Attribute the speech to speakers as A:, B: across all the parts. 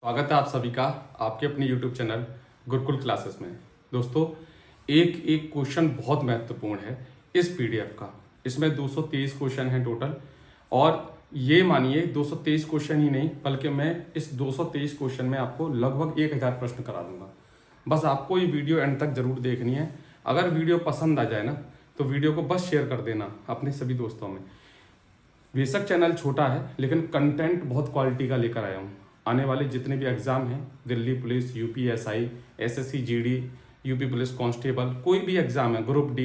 A: स्वागत है आप सभी का आपके अपने YouTube चैनल गुरुकुल क्लासेस में। दोस्तों, एक एक क्वेश्चन बहुत महत्वपूर्ण है इस पीडीएफ का। इसमें 223 क्वेश्चन हैं टोटल, और ये मानिए 223 क्वेश्चन ही नहीं बल्कि मैं इस 223 क्वेश्चन में आपको लगभग 1000 प्रश्न करा दूंगा। बस आपको ये वीडियो एंड तक जरूर देखनी है। अगर वीडियो पसंद आ जाए ना तो वीडियो को बस शेयर कर देना अपने सभी दोस्तों में। बेशक चैनल छोटा है लेकिन कंटेंट बहुत क्वालिटी का लेकर आया हूँ। आने वाले जितने भी एग्जाम हैं, Delhi police, UPSI, SSC GD, UP police constable, कोई भी एग्जाम है, ग्रुप डी,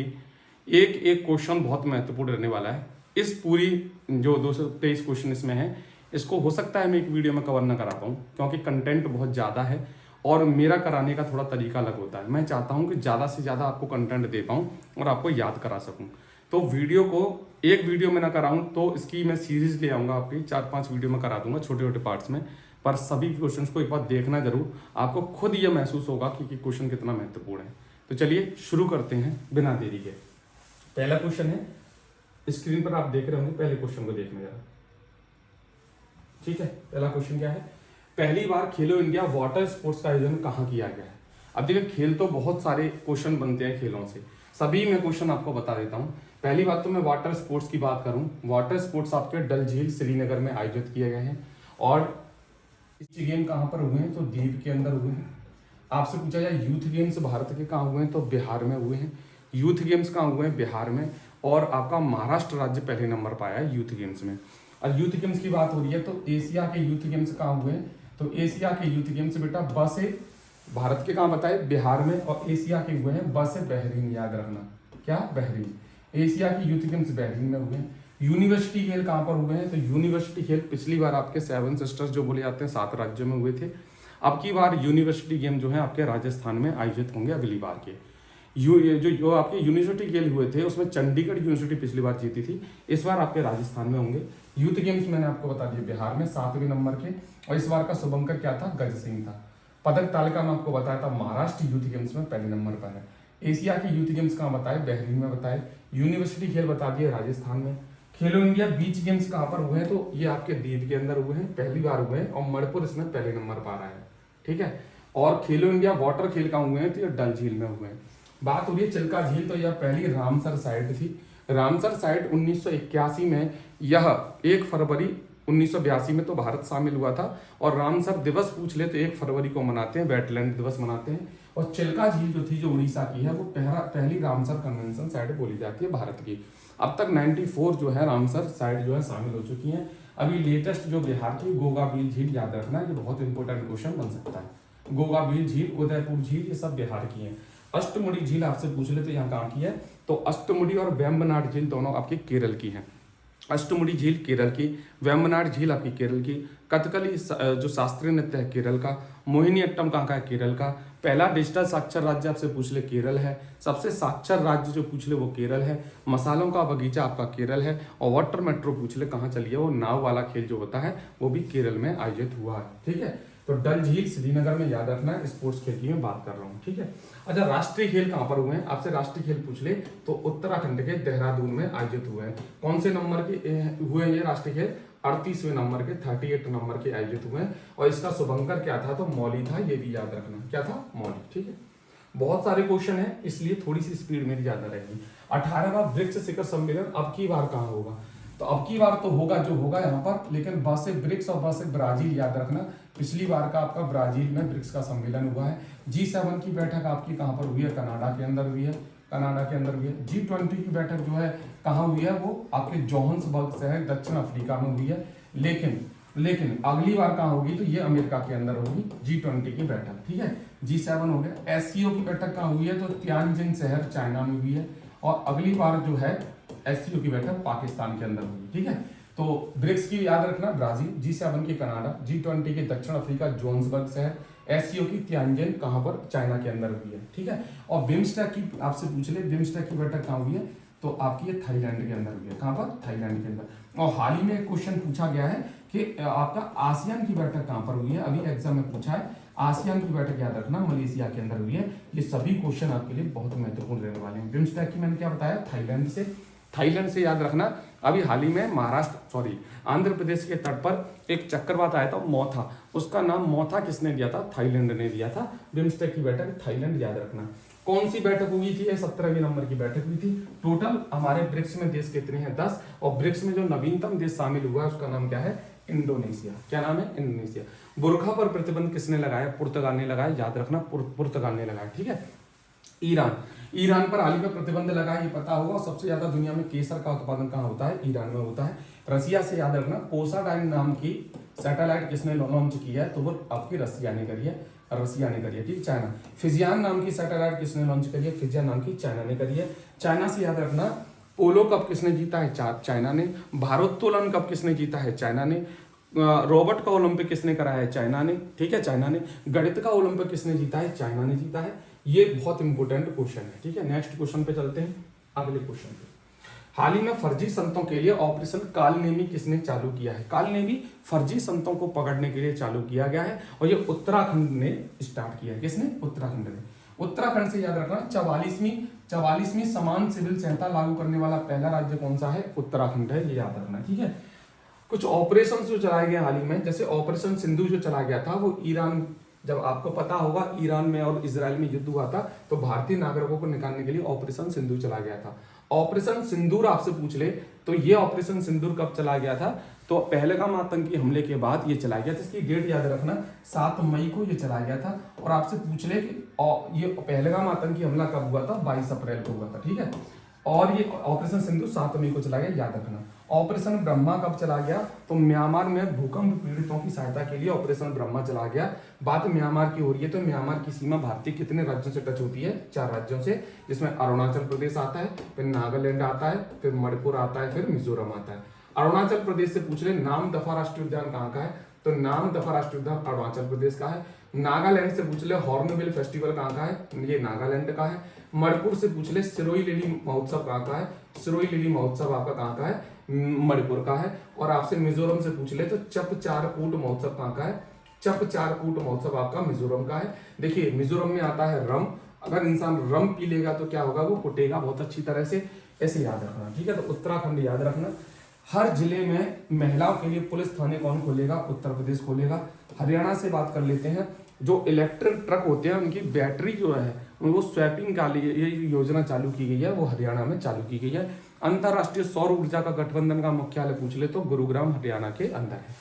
A: एक एक क्वेश्चन बहुत महत्वपूर्ण रहने वाला है। इस पूरी जो 223 क्वेश्चन इसमें है, इसको हो सकता है मैं एक वीडियो में कवर ना करा पाऊँ क्योंकि कंटेंट बहुत ज़्यादा है और मेरा कराने का थोड़ा तरीका अलग होता है। मैं चाहता हूँ कि ज़्यादा से ज़्यादा आपको कंटेंट दे पाऊँ और आपको याद करा सकूँ। तो वीडियो को एक वीडियो में ना कराऊं तो इसकी मैं सीरीज ले आऊंगा, आपकी 4-5 वीडियो में करा दूंगा छोटे छोटे पार्ट्स में। पर सभी क्वेश्चंस को एक बार देखना जरूर, आपको खुद ये महसूस होगा कि क्वेश्चन कितना महत्वपूर्ण है। तो चलिए शुरू करते हैं बिना देरी के। पहला क्वेश्चन है, स्क्रीन पर आप देख रहे होंगे, पहले क्वेश्चन को देखना जरा। ठीक है, पहला क्वेश्चन क्या है, पहली बार खेलो इंडिया वाटर स्पोर्ट्स का आयोजन कहाँ किया गया है। अब देखिए, खेल तो बहुत सारे क्वेश्चन बनते हैं खेलों से, सभी मैं क्वेश्चन आपको बता देता हूँ। पहली बात तो मैं वाटर स्पोर्ट्स की बात करूं, वाटर स्पोर्ट्स आपके डल झील श्रीनगर में आयोजित किए गए हैं। और ये गेम कहाँ पर हुए हैं तो दीव के अंदर हुए हैं। आपसे पूछा जाए यूथ गेम्स भारत के कहाँ हुए हैं तो बिहार में हुए हैं। यूथ गेम्स कहाँ हुए हैं, बिहार में। और आपका महाराष्ट्र राज्य पहले नंबर पर आया है यूथ गेम्स में। और यूथ गेम्स की बात हो रही है तो एशिया के यूथ गेम्स कहाँ हुए हैं तो एशिया के यूथ गेम्स बेटा ब से भारत के कहाँ बताए, बिहार में। और एशिया के हुए हैं ब से बहरीन, याद रखना, क्या, बहरीन। एशिया की यूथ गेम्स बहरीन में हुए हैं। यूनिवर्सिटी खेल कहाँ पर हुए हैं तो यूनिवर्सिटी खेल पिछली बार आपके 7 सिस्टर्स जो बोले जाते हैं 7 राज्यों में हुए थे। अब की बार यूनिवर्सिटी गेम जो है आपके राजस्थान में आयोजित होंगे अगली बार के। जो आपके यूनिवर्सिटी खेल हुए थे उसमें चंडीगढ़ यूनिवर्सिटी पिछली बार जीती थी, इस बार आपके राजस्थान में होंगे। यूथ गेम्स मैंने आपको बता दिया बिहार में 7वें नंबर के, और इस बार का शुभंकर क्या था, गज सिंह था। पदक तालिका में आपको बताया था महाराष्ट्र यूथ गेम्स में पहले नंबर पर है। एशिया के यूथ गेम्स कहाँ बताए, बहरीन में बताए। यूनिवर्सिटी खेल बता दिए राजस्थान में। खेलो इंडिया बीच गेम्स कहाँ पर हुए हैं तो ये आपके दीव के अंदर हुए हैं, पहली बार हुए हैं, और मणिपुर इसमें पहले नंबर पर आ रहा है। ठीक है। और खेलो इंडिया वाटर खेल कहाँ हुए हैं तो ये डल झील में हुए हैं। बात हो रही है चिल्का झील, तो यह पहली रामसर साइट थी। रामसर साइट 1981 में, यह 1 फरवरी 1982 में तो भारत शामिल हुआ था। और रामसर दिवस पूछ ले तो 1 फरवरी को मनाते हैं, वेटलैंड दिवस मनाते हैं। और चिल्का झील जो थी, जो उड़ीसा की है, वो पहली रामसर कन्वेंशन साइट बोली जाती है भारत की। अब तक 94 जो है रामसर साइट जो है शामिल हो चुकी हैं। अभी लेटेस्ट जो बिहार की गोगा बील झील, याद रखना, ये बहुत इंपॉर्टेंट क्वेश्चन बन सकता है। गोगा बील झील, उदयपुर झील, ये सब बिहार की है। अष्टमुड़ी झील आपसे पूछ ले तो यहाँ कहाँ की है तो अष्टमुड़ी और वेम्बनाड झील दोनों आपकी केरल की हैं। अष्टमुड़ी झील केरल की, वेम्बनाड झील आपकी केरल की। कथकली जो शास्त्रीय नृत्य है केरल का। मोहिनीअट्टम कहाँ का है, केरल का। पहला डिजिटल साक्षर राज्य आपसे पूछ ले केरल है। सबसे साक्षर राज्य जो पूछ ले वो केरल है। मसालों का बगीचा आपका केरल है। और वाटर मेट्रो पूछ ले कहाँ चली है, वो नाव वाला खेल जो होता है वो भी केरल में आयोजित हुआ है। ठीक है, तो डल झील श्रीनगर में, याद रखना है, स्पोर्ट्स खेल की मैं बात कर रहा हूँ। ठीक है। अच्छा, राष्ट्रीय खेल कहाँ पर हुए हैं, आपसे राष्ट्रीय खेल पूछ ले तो उत्तराखंड के देहरादून में आयोजित हुए हैं। कौन से नंबर के हुए हैं ये राष्ट्रीय खेल, 38वें नंबर के, 38 नंबर के आयोजित हुए हैं। और इसका शुभंकर क्या था तो मौली था, ये भी याद रखना, क्या था, मौली। ठीक है, बहुत सारे क्वेश्चन है इसलिए थोड़ी सी स्पीड मेरी ज्यादा रहेगी। 18वां ब्रिक्स शिखर सम्मेलन अब की बार कहाँ होगा तो अब की बार तो होगा जो होगा यहाँ पर, लेकिन ब से ब्रिक्स और ब से ब्राजील, याद रखना। पिछली बार का आपका ब्राजील में ब्रिक्स का सम्मेलन हुआ है। G7 की बैठक आपकी कहाँ पर हुई है, कनाडा के अंदर हुई है, कनाडा के अंदर हुई है। G20 की बैठक जो है कहाँ हुई है, वो आपके जोहान्सबर्ग शहर दक्षिण अफ्रीका में हुई है। लेकिन अगली बार कहाँ होगी तो ये अमेरिका के अंदर होगी G20 की बैठक। ठीक है, G7 हो गया। SCO की बैठक कहाँ हुई है तो तियानजिन शहर चाइना में हुई है। और अगली बार जो है SCO की बैठक पाकिस्तान के अंदर होगी। ठीक है, तो ब्रिक्स की याद रखना ब्राजील, G7 की कनाडा, G20 की दक्षिण अफ्रीका जोहान्सबर्ग शहर, SCO की तियानजिन कहाँ पर, चाइना के अंदर हुई है। ठीक है, और बिम्स्टेक की आपसे पूछ ले, बिम्स्टेक की बैठक कहाँ हुई है तो आपकी ये थाईलैंड के अंदर हुई है। कहाँ पर, थाईलैंड के अंदर। और हाल ही में एक क्वेश्चन पूछा गया है कि आपका आसियान की बैठक कहाँ पर हुई है, अभी एग्जाम में पूछा है। आसियान की बैठक याद रखना मलेशिया के अंदर हुई है। ये सभी क्वेश्चन आपके लिए बहुत महत्वपूर्ण रहने वाले हैं। बिम्स्टेक की मैंने क्या बताया, थाईलैंड से। थाईलैंड से याद रखना। अभी हाल ही में आंध्र प्रदेश के तट पर एक चक्रवात आया था मोथा, उसका नाम मोथा किसने दिया था? थाईलैंड ने दिया था। बिम्स्टेक की बैठक थाईलैंड याद रखना। कौन सी बैठक हुई थी? 17वीं नंबर की बैठक हुई थी। टोटल हमारे ब्रिक्स में देश कितने हैं? 10। और ब्रिक्स में जो नवीनतम देश शामिल हुआ है उसका नाम क्या है? इंडोनेशिया। क्या नाम है? इंडोनेशिया। बुर्का पर प्रतिबंध किसने लगाया? पुर्तगाल ने लगाया, याद रखना, पुर्तगाल ने लगाया। ठीक है। ईरान पर हाल ही में प्रतिबंध लगा है, ये पता होगा। सबसे ज्यादा दुनिया में केसर का उत्पादन कहाँ होता है? ईरान में होता है। रसिया से याद रखना, पोसाडाइन नाम की सैटेलाइट किसने लॉन्च की है? तो वो आपकी रसिया ने करी है, ठीक। चाइना। फिजियान नाम की सैटेलाइट किसने लॉन्च करी है? फिजियान नाम की चाइना ने करी है। चाइना से याद रखना, पोलो कप किसने जीता है? चाइना ने। भारोत्तोलन कप किसने जीता है? चाइना ने। रोबोट का ओलंपिक किसने कराया है? चाइना ने। ठीक है, चाइना ने। गणित का ओलंपिक किसने जीता है? चाइना ने जीता है। ये बहुत इंपोर्टेंट क्वेश्चन है। ठीक है, नेक्स्ट क्वेश्चन पे चलते हैं, अगले क्वेश्चन पे। हाल ही में फर्जी संतों के लिए ऑपरेशन कालनेमी किसने चालू किया है? कालनेमी फर्जी संतों को पकड़ने के लिए चालू किया गया है और ये उत्तराखंड ने स्टार्ट किया है। किसने? उत्तराखंड ने। उत्तराखंड से याद रखना, 44वीं समान सिविल संहिता लागू करने वाला पहला राज्य कौन सा है? उत्तराखंड है, ये याद रखना। ठीक है। कुछ ऑपरेशन जो चलाए गए हाल ही में, जैसे ऑपरेशन सिंधु जो चला गया था, वो ईरान, जब आपको पता होगा ईरान में और इजराइल में युद्ध हुआ था तो भारतीय नागरिकों को निकालने के लिए ऑपरेशन सिंदूर चला गया था। ऑपरेशन सिंदूर आपसे पूछ ले तो ये ऑपरेशन सिंदूर कब चला गया था? तो पहलगाम आतंकी हमले के बाद ये चला गया था। इसकी डेट याद रखना, 7 मई को ये चला गया था। और आपसे पूछ ले कि ये पहलगाम आतंकी हमला कब हुआ था? 22 अप्रैल को हुआ था। ठीक है। और ये ऑपरेशन सिंधु 7 मई को चला गया, याद रखना। ऑपरेशन ब्रह्मा कब चला गया? तो म्यांमार में भूकंप पीड़ितों की सहायता के लिए ऑपरेशन ब्रह्मा चला गया। बात म्यांमार की हो रही है तो म्यांमार की सीमा भारतीय कितने राज्यों से टच होती है? 4 राज्यों से, जिसमें अरुणाचल प्रदेश आता है, फिर नागालैंड आता है, फिर मणिपुर आता है, फिर मिजोरम आता है। अरुणाचल प्रदेश से पूछ ले नाम दफा राष्ट्रीय उद्यान कहाँ का है? तो नाम दफा राष्ट्रीय उद्यान अरुणाचल प्रदेश का है। नागालैंड से पूछ ले हॉर्नबिल फेस्टिवल कहाँ का है? ये नागालैंड का है। मणिपुर से पूछ ले सिरोई लिली महोत्सव कहाँ का है? सिरोई लिली महोत्सव आपका कहाँ का है? मणिपुर का है। और आपसे मिजोरम से पूछ ले तो चपचारकूट महोत्सव कहाँ का है? चपचारकूट महोत्सव आपका मिजोरम का है। देखिए मिजोरम में आता है रम, अगर इंसान रम पी लेगा तो क्या होगा? वो कुटेगा बहुत अच्छी तरह से, ऐसे याद रखना। ठीक है, तो उत्तराखंड याद रखना। हर जिले में महिलाओं के लिए पुलिस थाने कौन खोलेगा? उत्तर प्रदेश खोलेगा। हरियाणा से बात कर लेते हैं, जो इलेक्ट्रिक ट्रक होते हैं उनकी बैटरी जो है उनको स्वैपिंग का लिए ये योजना चालू की गई है, वो हरियाणा में चालू की गई है। अंतरराष्ट्रीय सौर ऊर्जा का गठबंधन का मुख्यालय पूछ ले तो गुरुग्राम हरियाणा के अंदर है।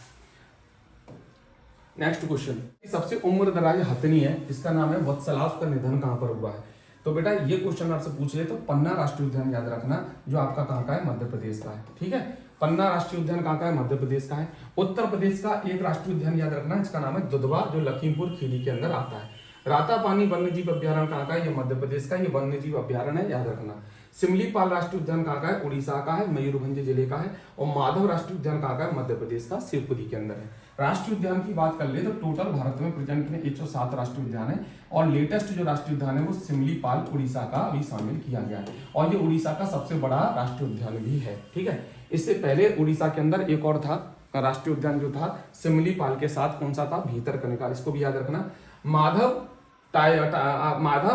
A: नेक्स्ट क्वेश्चन, सबसे उम्रदराज हथनी है, इसका नाम है वत्सला, उसका निधन कहाँ पर हुआ है? तो बेटा ये क्वेश्चन आपसे पूछ ले तो पन्ना राष्ट्रीय उद्यान याद रखना, जो आपका कहाँ का है? मध्य प्रदेश का है। ठीक है, पन्ना राष्ट्रीय उद्यान कहाँ का है? मध्य प्रदेश का है। उत्तर प्रदेश का एक राष्ट्रीय उद्यान याद रखना, इसका नाम है दुधवा, जो लखीमपुर खीरी के अंदर आता है। रातापानी वन्यजीव अभ्यारण्य कहाँ का है? ये मध्य प्रदेश का, ये वन्यजीव अभ्यारण्य है, याद रखना। सिमलीपाल राष्ट्रीय उद्यान कहाँ का है? उड़ीसा का है, मयूरभंज जिले का है। और माधव राष्ट्रीय उद्यान कहाँ का है? मध्य प्रदेश का, शिवपुरी के अंदर है। राष्ट्रीय उद्यान की बात कर ले तो टोटल भारत में प्रेजेंट में 107 राष्ट्रीय उद्यान है और लेटेस्ट जो राष्ट्रीय उद्यान है वो सिमलीपाल उड़ीसा का अभी शामिल किया गया है और ये उड़ीसा का सबसे बड़ा राष्ट्रीय उद्यान भी है। ठीक है, इससे पहले उड़ीसा के अंदर एक और था राष्ट्रीय उद्यान जो था सिमलीपाल के साथ, कौन सा था? भीतरकनिका, इसको भी याद रखना। माधव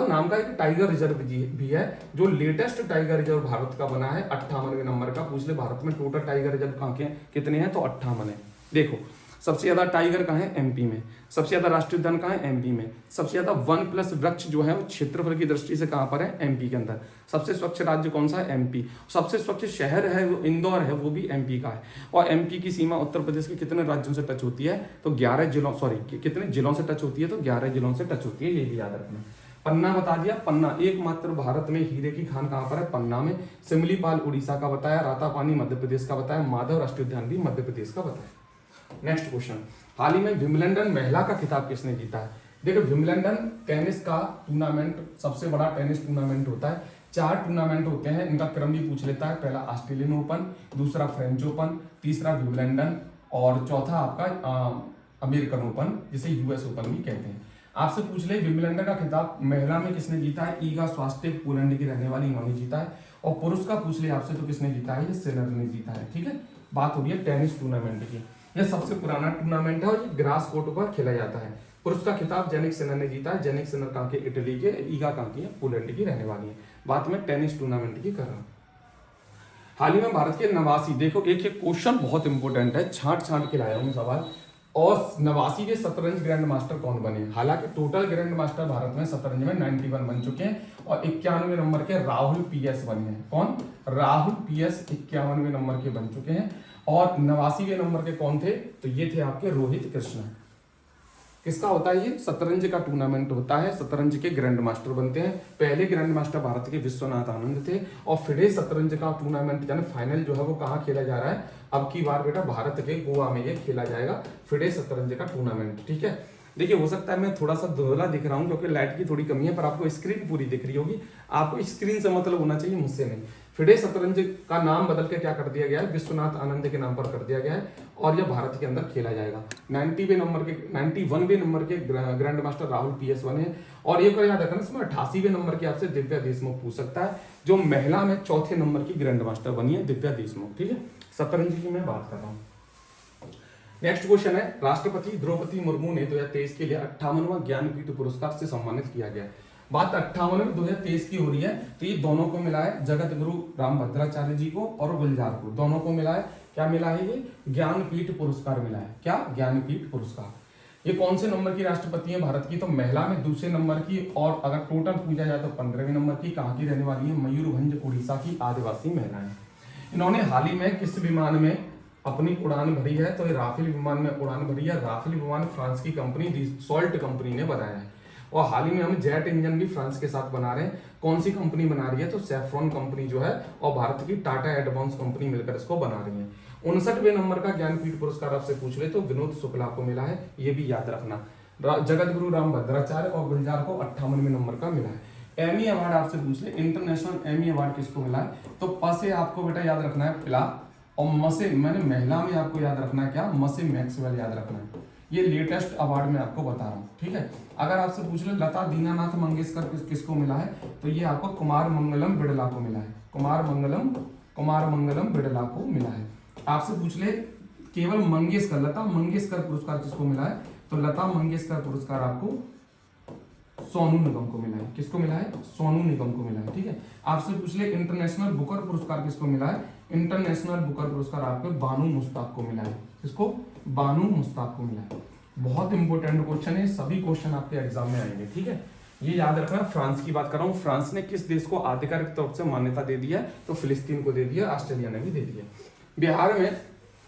A: नाम का एक टाइगर रिजर्व भी है, जो लेटेस्ट टाइगर रिजर्व भारत का बना है 58वें नंबर का। पूछ ले भारत में टोटल टाइगर रिजर्व कहाँ के कितने हैं? तो 58 है। देखो सबसे ज्यादा टाइगर कहाँ है? एमपी में। सबसे ज्यादा राष्ट्रीय उद्यान कहाँ है? एमपी में। सबसे ज्यादा वन प्लस वृक्ष जो है वो क्षेत्रफल की दृष्टि से कहाँ पर है? एमपी के अंदर। सबसे स्वच्छ राज्य कौन सा है? एमपी। सबसे स्वच्छ शहर है वो इंदौर है, वो भी एमपी का है। और एमपी की सीमा उत्तर प्रदेश के कितने राज्यों से टच होती है? तो 11 जिलों, कितने जिलों से टच होती है? तो 11 जिलों से टच होती है, ये भी याद रखना। पन्ना बता दिया, पन्ना एकमात्र भारत में हीरे की खान कहाँ पर है? पन्ना में। सिमलीपाल उड़ीसा का बताया, रातापानी मध्य प्रदेश का बताया, माधव राष्ट्रीय उद्यान भी मध्य प्रदेश का बताया। नेक्स्ट क्वेश्चन, हाल ही में विंबलडन महिला का खिताब किसने जीता है? देखो विंबलडन टेनिस का टूर्नामेंट सबसे बड़ा टेनिस टूर्नामेंट होता है। 4 टूर्नामेंट होते हैं, इनका क्रम भी पूछ लेता है। पहला ऑस्ट्रेलियन ओपन, दूसरा फ्रेंच ओपन, तीसरा विंबलडन और चौथा आपका अमेरिकन ओपन, जिसे यूएस ओपन भी कहते हैं। आपसे पूछ ले विंबलडन का खिताब महिला में किसने जीता है? ईगा स्वास्टेक पोलैंड की रहने वाली, इन्होंने जीता है। और पुरुष का पूछ ले आपसे तो किसने जीता है? ये सिनर ने जीता है। ठीक है, बात हो रही है टेनिस टूर्नामेंट की। यह सबसे पुराना टूर्नामेंट है और ये ग्रास कोर्ट पर खेला जाता है। पुरुष का खिताब जेनिक सिनर ने जीता है। जेनिक सिनर कहाँ के? इटली के। ईगा कहाँ की है? पोलैंड की रहने वाली है। बात में टेनिस टूर्नामेंट की कर रहा हूँ। हाल ही में भारत के 89, देखो एक एक क्वेश्चन बहुत इंपॉर्टेंट है, छांट छांट के लाया हूँ सवाल। और 89वें शतरंज ग्रैंड मास्टर कौन बने? हालांकि टोटल ग्रैंड मास्टर भारत में शतरंज में 91 बन चुके हैं और 91 नंबर के राहुल पीएस बने हैं। कौन? राहुल पीएस 91वें नंबर के बन चुके हैं। और 89वें नंबर के कौन थे? तो ये थे आपके रोहित कृष्णा। किसका होता है ये? शतरंज का टूर्नामेंट होता है, शतरंज के ग्रैंड मास्टर बनते हैं। पहले ग्रैंड मास्टर भारत के विश्वनाथ आनंद थे। और फिडे शतरंज का टूर्नामेंट यानी फाइनल जो है वो कहाँ खेला जा रहा है? अब की बार बेटा भारत के गोवा में ये खेला जाएगा, फिडे शतरंज का टूर्नामेंट। ठीक है, देखिए हो सकता है मैं थोड़ा सा धुंधला दिख रहा हूँ क्योंकि लाइट की थोड़ी कमी है, पर आपको स्क्रीन पूरी दिख रही होगी। आपको स्क्रीन से मतलब होना चाहिए, मुझसे नहीं। फिडे शतरंज का नाम बदल के क्या कर दिया गया है? विश्वनाथ आनंद के नाम पर कर दिया गया है और यह भारत के अंदर खेला जाएगा। 91वें नंबर के ग्रैंड मास्टर राहुल पीएस बने हैं। और ये याद रखना, इसमें 88वें नंबर की आपसे दिव्या देशमुख पूछ सकता है, जो महिला में चौथे नंबर की ग्रैंड मास्टर बनी है, दिव्या देशमुख। ठीक है, शतरंज की मैं बात कर रहा हूँ। नेक्स्ट क्वेश्चन है, राष्ट्रपति द्रौपदी मुर्मू ने 2023 के लिए 58वां ज्ञानपीठ पुरस्कार से सम्मानित किया गया। बात 58 2023 की हो रही है, तो ये दोनों को मिला है, जगत गुरु रामभद्राचार्य जी को और गुलजार को, दोनों को मिला है। क्या मिला है? ये ज्ञानपीठ पुरस्कार मिला है। क्या? ज्ञानपीठ पुरस्कार। ये कौन से नंबर की राष्ट्रपति है भारत की? तो महिला में दूसरे नंबर की, और अगर टोटल पूछा जाए तो 15वें नंबर की। कहाँ की रहने वाली है? मयूरभंज उड़ीसा की आदिवासी महिला है। इन्होंने हाल ही में किस विमान में अपनी उड़ान भरी है? तो ये राफेल विमान में उड़ान भरी है। राफेल विमान फ्रांस की कंपनी दसॉल्ट कंपनी ने बनाया है। और हाल ही में हम जेट इंजन भी फ्रांस के साथ बना रहे हैं। कौन सी कंपनी बना रही है? तो सैफ्रॉन कंपनी जो है और भारत की टाटा एडवांस कंपनी मिलकर इसको बना रही है। 59वें नंबर का ज्ञानपीठ पुरस्कार आपसे पूछ ले तो विनोद शुक्ला को मिला है, ये भी याद रखना। जगत गुरु रामभद्राचार्य और गुलजार को 58वें नंबर का मिला है। एमी अवार्ड आपसे पूछ ले, इंटरनेशनल एमी अवार्ड किसको मिला है? तो प से आपको बेटा याद रखना है पिला, और म से मैंने महिला में आपको याद रखना है क्या? म से मैक्सवेल याद रखना है। ये लेटेस्ट अवार्ड में आपको बता रहा हूँ। ठीक है, अगर आपसे पूछ ले लता दीनानाथ मंगेशकर किसको मिला है? तो ये आपको कुमार मंगलम बिड़ला को मिला है। कुमार मंगलम बिड़ला को मिला है। आपसे पूछ ले केवल मंगेशकर, लता मंगेशकर पुरस्कार किसको मिला है? तो लता मंगेशकर पुरस्कार आपको सोनू निगम को मिला है। किसको मिला है? सोनू निगम को मिला है। ठीक है, आपसे पूछ ले इंटरनेशनल बुकर पुरस्कार किसको मिला है? इंटरनेशनल बुकर पुरस्कार आपको बानू मुश्ताक को मिला है। किसको? बानू मुश्ताक को मिला है। बहुत इंपॉर्टेंट क्वेश्चन है, सभी क्वेश्चन आपके एग्जाम में आएंगे। ठीक है, ये याद रखना। फ्रांस की बात कर रहा हूँ, फ्रांस ने किस देश को आधिकारिक तौर से मान्यता दे दी है? तो फिलिस्तीन को दे दिया, ऑस्ट्रेलिया ने भी दे दिया। बिहार में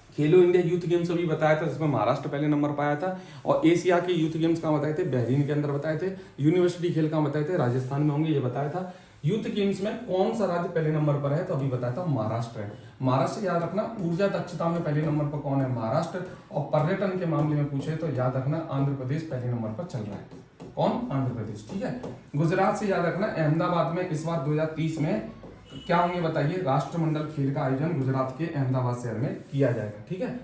A: खेलो इंडिया यूथ गेम्स अभी बताया था, जिसमें महाराष्ट्र पहले नंबर पाया था। और एशिया के यूथ गेम्स कहाँ बताए थे? बहरीन के अंदर बताए थे। यूनिवर्सिटी खेल कहाँ बताए थे? राजस्थान में होंगे, ये बताया था। यूथ गेम्स में कौन सा राज्य पहले नंबर पर है? तो अभी बताया था महाराष्ट्र है। महाराष्ट्र याद रखना। ऊर्जा दक्षता में पहले नंबर पर कौन है? महाराष्ट्र। और पर्यटन के मामले में पूछे तो याद रखना आंध्र प्रदेश पहले नंबर पर चल रहा है। कौन? आंध्र प्रदेश। ठीक है, गुजरात से याद रखना अहमदाबाद में इस बार 2030 में क्या होंगे बताइए? राष्ट्रमंडल खेल का आयोजन गुजरात के अहमदाबाद शहर में किया जाएगा। ठीक है,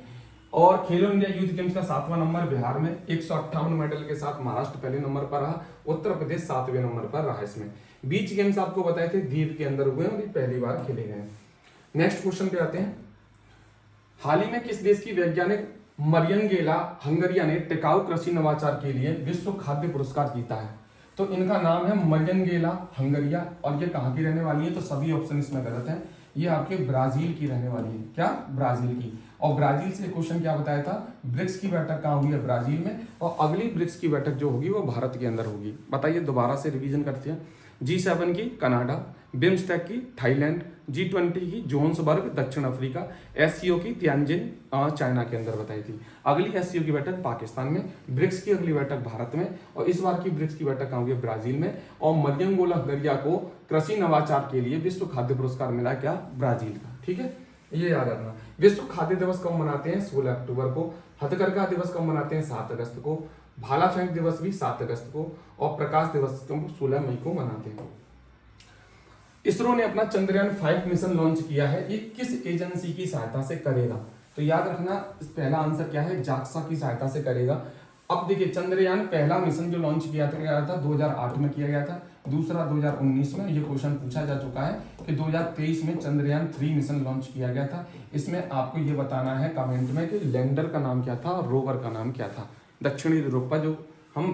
A: और खेलो इंडिया यूथ गेम्स का 7वां नंबर बिहार में 158 मेडल के साथ महाराष्ट्र पहले नंबर पर रहा। उत्तर प्रदेश 7वें नंबर पर रहा। इसमें बीच गेम्स आपको बताए थे द्वीप के अंदर हुए और ये पहली बार खेले गए। नेक्स्ट क्वेश्चन पे आते हैं। हाल ही में किस देश की वैज्ञानिक मरियंगेला हंगरिया ने टिकाऊ कृषि नवाचार के लिए विश्व खाद्य पुरस्कार जीता है? तो इनका नाम है मरियंगेला हंगरिया। और ये कहाँ की रहने वाली है? तो सभी ऑप्शन इसमें गलत है, ये आपके ब्राजील की रहने वाली है। क्या? ब्राजील की। और ब्राजील से क्वेश्चन क्या बताया था? ब्रिक्स की बैठक कहाँ हुई है? ब्राजील में। और अगली ब्रिक्स की बैठक जो होगी वो भारत के अंदर होगी। बताइए, दोबारा से रिवीजन करते हैं। G7 की कनाडा, बिम्स्टेक की थाईलैंड, G20 की जोहान्सबर्ग दक्षिण अफ्रीका, SCO की तियानजिन चाइना के अंदर बताई थी। अगली SCO की बैठक पाकिस्तान में, ब्रिक्स की अगली बैठक भारत में, और इस बार की ब्रिक्स की बैठक कहाँ हुई है? ब्राजील में। और मरियंगेला हंगरिया को कृषि नवाचार के लिए विश्व खाद्य पुरस्कार मिला क्या? ब्राजील का। ठीक है, ये याद रखना। विश्व खाद्य दिवस कब मनाते हैं? 16 अक्टूबर को। हथकरघा दिवस कब मनाते हैं? 7 अगस्त को। भाला फेंक दिवस भी 7 अगस्त को। और प्रकाश दिवस 16 मई को मनाते हैं। इसरो ने अपना चंद्रयान 5 मिशन लॉन्च किया है, ये किस एजेंसी की सहायता से करेगा? तो याद रखना, पहला आंसर क्या है? जाक्सा की सहायता से करेगा। अब देखिए, चंद्रयान पहला मिशन जो लॉन्च किया था 2008 में किया गया था, दूसरा 2019 में। ये क्वेश्चन पूछा जा चुका है कि 2023 में चंद्रयान 3 मिशन लॉन्च किया गया था। इसमें आपको ये बताना है कमेंट में कि लैंडर का नाम क्या था और रोवर का नाम क्या था। दक्षिणी ध्रुव पर जो हम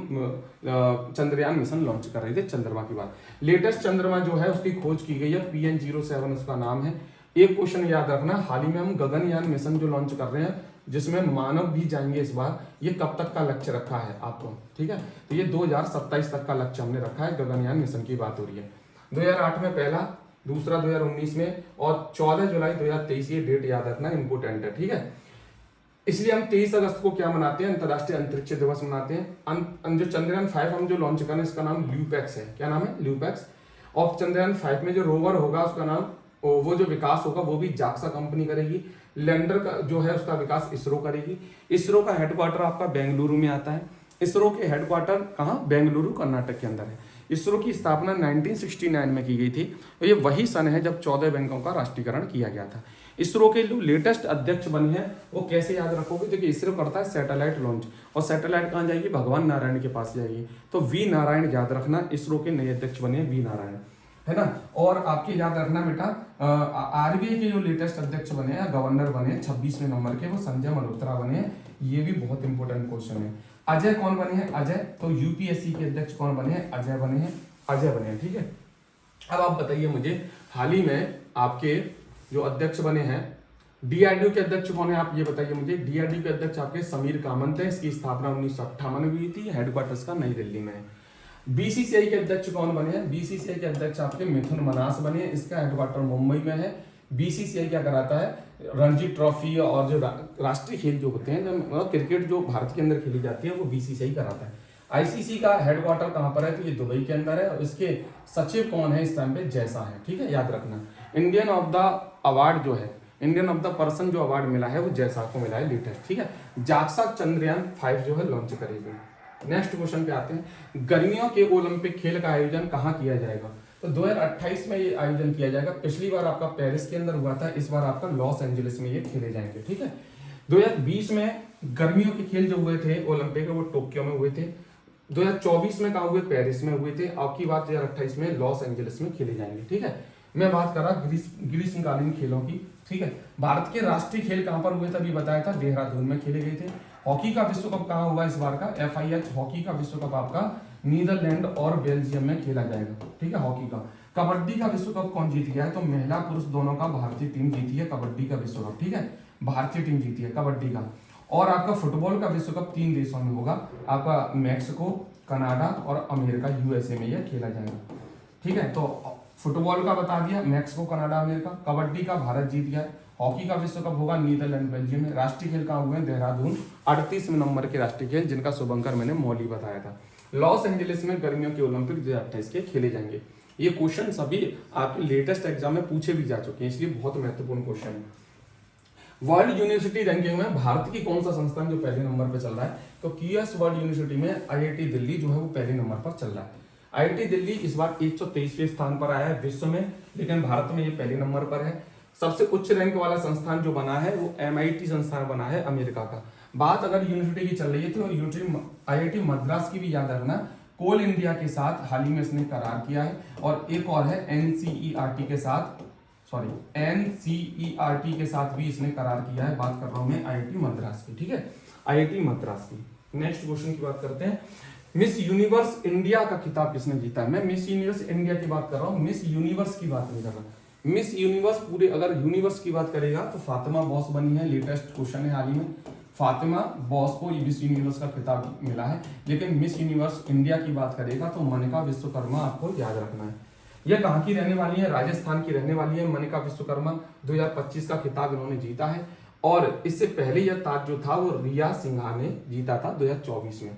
A: चंद्रयान मिशन लॉन्च कर रहे थे, चंद्रमा की बात। लेटेस्ट चंद्रमा जो है उसकी खोज की गई है, PN07 उसका नाम है। एक क्वेश्चन याद रखना, हाल ही में हम गगनयान मिशन जो लॉन्च कर रहे हैं जिसमें मानव भी जाएंगे इस बार, ये कब तक का लक्ष्य रखा है आपको, ठीक है। तो ये 2027 तक का लक्ष्य हमने रखा है, गगनयान मिशन की बात हो रही है। 2008 में पहला, दूसरा 2019 में, और 14 जुलाई 2023 ये डेट याद रखना इंपोर्टेंट है, ठीक है। इसलिए हम 23 अगस्त को क्या मनाते हैं, अंतर्राष्ट्रीय अंतरिक्ष दिवस मनाते हैं। जो चंद्रयान 5 हम जो लॉन्च कर रहे हैं इसका नाम ल्यूपैक्स है। क्या नाम है? ल्यूपैक्स। और चंद्रयान 5 में जो रोवर होगा उसका नाम, वो जो विकास होगा वो भी जाक्सा कंपनी करेगी। लैंडर का जो है उसका विकास इसरो करेगी। इसरो का हेडक्वार्टर आपका बेंगलुरु में आता है। इसरो के हेडक्वार्टर कहाँ? बेंगलुरु कर्नाटक के अंदर है। इसरो की स्थापना 1969 में की गई थी और ये वही सन है जब 14 बैंकों का राष्ट्रीयकरण किया गया था। इसरो के जो लेटेस्ट अध्यक्ष बने हैं वो कैसे याद रखोगे? देखिए इसरो करता है सैटेलाइट लॉन्च, और सैटेलाइट कहाँ जाएगी? भगवान नारायण के पास जाएगी। तो वी नारायण याद रखना, इसरो के नए अध्यक्ष बने वी नारायण, है ना। और आपके याद रखना बेटा, आरबीआई के जो लेटेस्ट अध्यक्ष बने हैं, गवर्नर बने 26वें नंबर के, वो संजय मल्होत्रा बने हैं। ये भी बहुत इंपॉर्टेंट क्वेश्चन है। अजय कौन बने हैं? अजय। तो यूपीएससी के अध्यक्ष कौन बने हैं? अजय बने हैं, अजय बने हैं, ठीक है। अब आप बताइए मुझे, हाल ही में आपके जो अध्यक्ष बने हैं, डीआरडीओ के अध्यक्ष कौन है? आप ये बताइए मुझे। डीआरडीओ के अध्यक्ष आपके समीर कामत है। इसकी स्थापना 1958 में हुई थी। हेडक्वार्टर्स का नई दिल्ली में है। बीसीसीआई के अध्यक्ष कौन बने हैं? बीसीसीआई के अध्यक्ष आपके मिथुन मनास बने हैं। इसका हेडक्वार्टर मुंबई में है। बीसीसीआई क्या कराता है? रणजी ट्रॉफी और जो राष्ट्रीय खेल जो होते हैं, मतलब क्रिकेट जो भारत के अंदर खेली जाती है, वो बीसीसीआई कराता है। आईसीसी का हेडक्वार्टर कहां पर है? तो ये दुबई के अंदर है। और इसके सचिव कौन है इस टाइम पे? जैसा है, ठीक है, याद रखना। इंडियन ऑफ द अवार्ड जो है, इंडियन ऑफ द पर्सन जो अवार्ड मिला है वो जैसा को मिला है, लेटेस्ट, ठीक है। जाक्सा चंद्रयान 5 जो है लॉन्च करेगी। नेक्स्ट क्वेश्चन पे आते हैं। गर्मियों के ओलंपिक खेल का आयोजन कहाँ किया जाएगा? तो 2028 में ये आयोजन किया जाएगा। पिछली बार आपका पेरिस के अंदर हुआ था, इस बार आपका लॉस एंजलिस में ये खेले जाएंगे, ठीक है। 2020 में गर्मियों के खेल जो हुए थे ओलंपिक, वो टोक्यो में हुए थे। 2024 में कहा हुए? पेरिस में हुए थे। अब की बात 2028 में लॉस एंजलिस में खेले जाएंगे, ठीक है। मैं बात कर रहा ग्रीष्मकालीन खेलों की, ठीक है। भारत के राष्ट्रीय खेल कहां पर हुए थे? अभी बताया था, देहरादून में खेले गए थे। हॉकी का विश्व कप कहाँ हुआ इस बार का? FIH हॉकी का विश्व कप आपका नीदरलैंड और बेल्जियम में खेला जाएगा, ठीक है, हॉकी का। कबड्डी का विश्व कप कौन जीत गया है? तो महिला पुरुष दोनों का भारतीय टीम जीती है कबड्डी का विश्व कप, ठीक है, भारतीय टीम जीती है कबड्डी का। और आपका फुटबॉल का विश्व कप 3 देशों में होगा, आपका मैक्सिको, कनाडा और अमेरिका, USA में यह खेला जाएगा, ठीक है। तो फुटबॉल का बता दिया, मैक्सिको, कनाडा, अमेरिका। कबड्डी का भारत जीत गया। हॉकी का विश्व कप होगा नीदरलैंड, बेल्जियम में। राष्ट्रीय खेल कहाँ हुए हैं? देहरादून। 38वें नंबर के राष्ट्रीय खेल, जिनका शुभंकर मैंने मौली बताया था। लॉस एंजलिस में गर्मियों के ओलंपिक 2028 के खेले जाएंगे। ये क्वेश्चन सभी आपके लेटेस्ट एग्जाम में पूछे भी जा चुके हैं, इसलिए बहुत महत्वपूर्ण क्वेश्चन है। वर्ल्ड यूनिवर्सिटी रैंकिंग में भारत की कौन सा संस्थान जो पहले नंबर पर चल रहा है? तो QS वर्ल्ड यूनिवर्सिटी में IIT दिल्ली जो है वो पहले नंबर पर चल रहा है। IIT दिल्ली इस बार 123वें स्थान पर आया है विश्व में, लेकिन भारत में ये पहले नंबर पर है। सबसे उच्च रैंक वाला संस्थान जो बना है वो MIT संस्थान बना है अमेरिका का। बात अगर यूनिवर्सिटी की चल रही है तो यूनिवर्सिटी IIT मद्रास की भी याद रखना, कोल इंडिया के साथ हाल ही में इसने करार किया है। और एक और है NCERT के साथ, NCERT के साथ भी इसने करार किया है। बात कर रहा हूं मैं IIT मद्रास की, ठीक है, IIT मद्रास की। नेक्स्ट क्वेश्चन की बात करते हैं। मिस यूनिवर्स इंडिया का खिताब किसने जीता है? मैं मिस यूनिवर्स इंडिया की बात कर रहा हूँ, मिस यूनिवर्स की बात नहीं कर रहा। मिस यूनिवर्स पूरे अगर यूनिवर्स की बात करेगा तो फातिमा बॉस बनी है। लेटेस्ट क्वेश्चन है हाल ही में, फातिमा बॉस को मिस यूनिवर्स का खिताब मिला है। लेकिन मिस यूनिवर्स इंडिया की बात करेगा तो मनिका विश्वकर्मा आपको याद रखना है। यह कहाँ की रहने वाली है? राजस्थान की रहने वाली है मनिका विश्वकर्मा। 2025 का खिताब इन्होंने जीता है। और इससे पहले यह ताज जो था वो रिया सिन्हा ने जीता था 2024 में।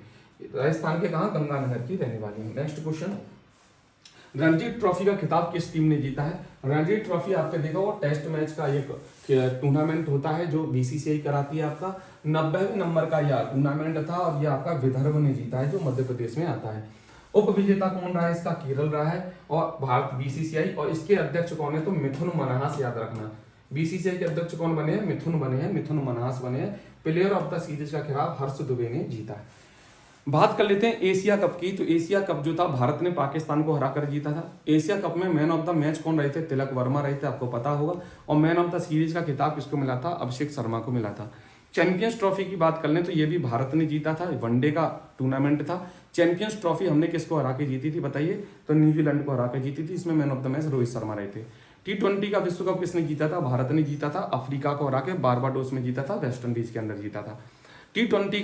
A: राजस्थान के कहा? गंगानगर की रहने वाली है। नेक्स्ट क्वेश्चन, रणजी ट्रॉफी का खिताब किस टीम ने जीता है? रणजी ट्रॉफी आपने देखा वो टेस्ट मैच का एक टूर्नामेंट होता है जो BCCI कराती है। आपका 90वें नंबर का यह टूर्नामेंट था और यह आपका विदर्भ ने जीता है जो मध्य प्रदेश में आता है। उप विजेता कौन रहा है? इसका केरल रहा है। और भारत BCCI, और इसके अध्यक्ष कौन है? तो मिथुन मन्हास याद रखना। BCCI के अध्यक्ष कौन बने हैं? मिथुन बने हैं, मिथुन मन्हास बने हैं। प्लेयर ऑफ द सीरीज का खिताब हर्ष दुबे ने जीता है। बात कर लेते हैं एशिया कप की। तो एशिया कप जो था भारत ने पाकिस्तान को हराकर जीता था। एशिया कप में मैन ऑफ द मैच कौन रहे थे? तिलक वर्मा रहे थे, आपको पता होगा। और मैन ऑफ द सीरीज का खिताब किसको मिला था? अभिषेक शर्मा को मिला था। चैंपियंस ट्रॉफी की बात कर लें तो ये भी भारत ने जीता था, वनडे का टूर्नामेंट था। चैंपियंस ट्रॉफी हमने किसको हरा के जीती थी बताइए? तो न्यूजीलैंड को हरा के जीती थी। इसमें man of the match Rohit Sharma रहे थे। T20 का विश्व कप किसने जीता था? भारत ने जीता था, अफ्रीका को हरा के बारबाडोस में जीता था, वेस्ट इंडीज के अंदर जीता था। वनडे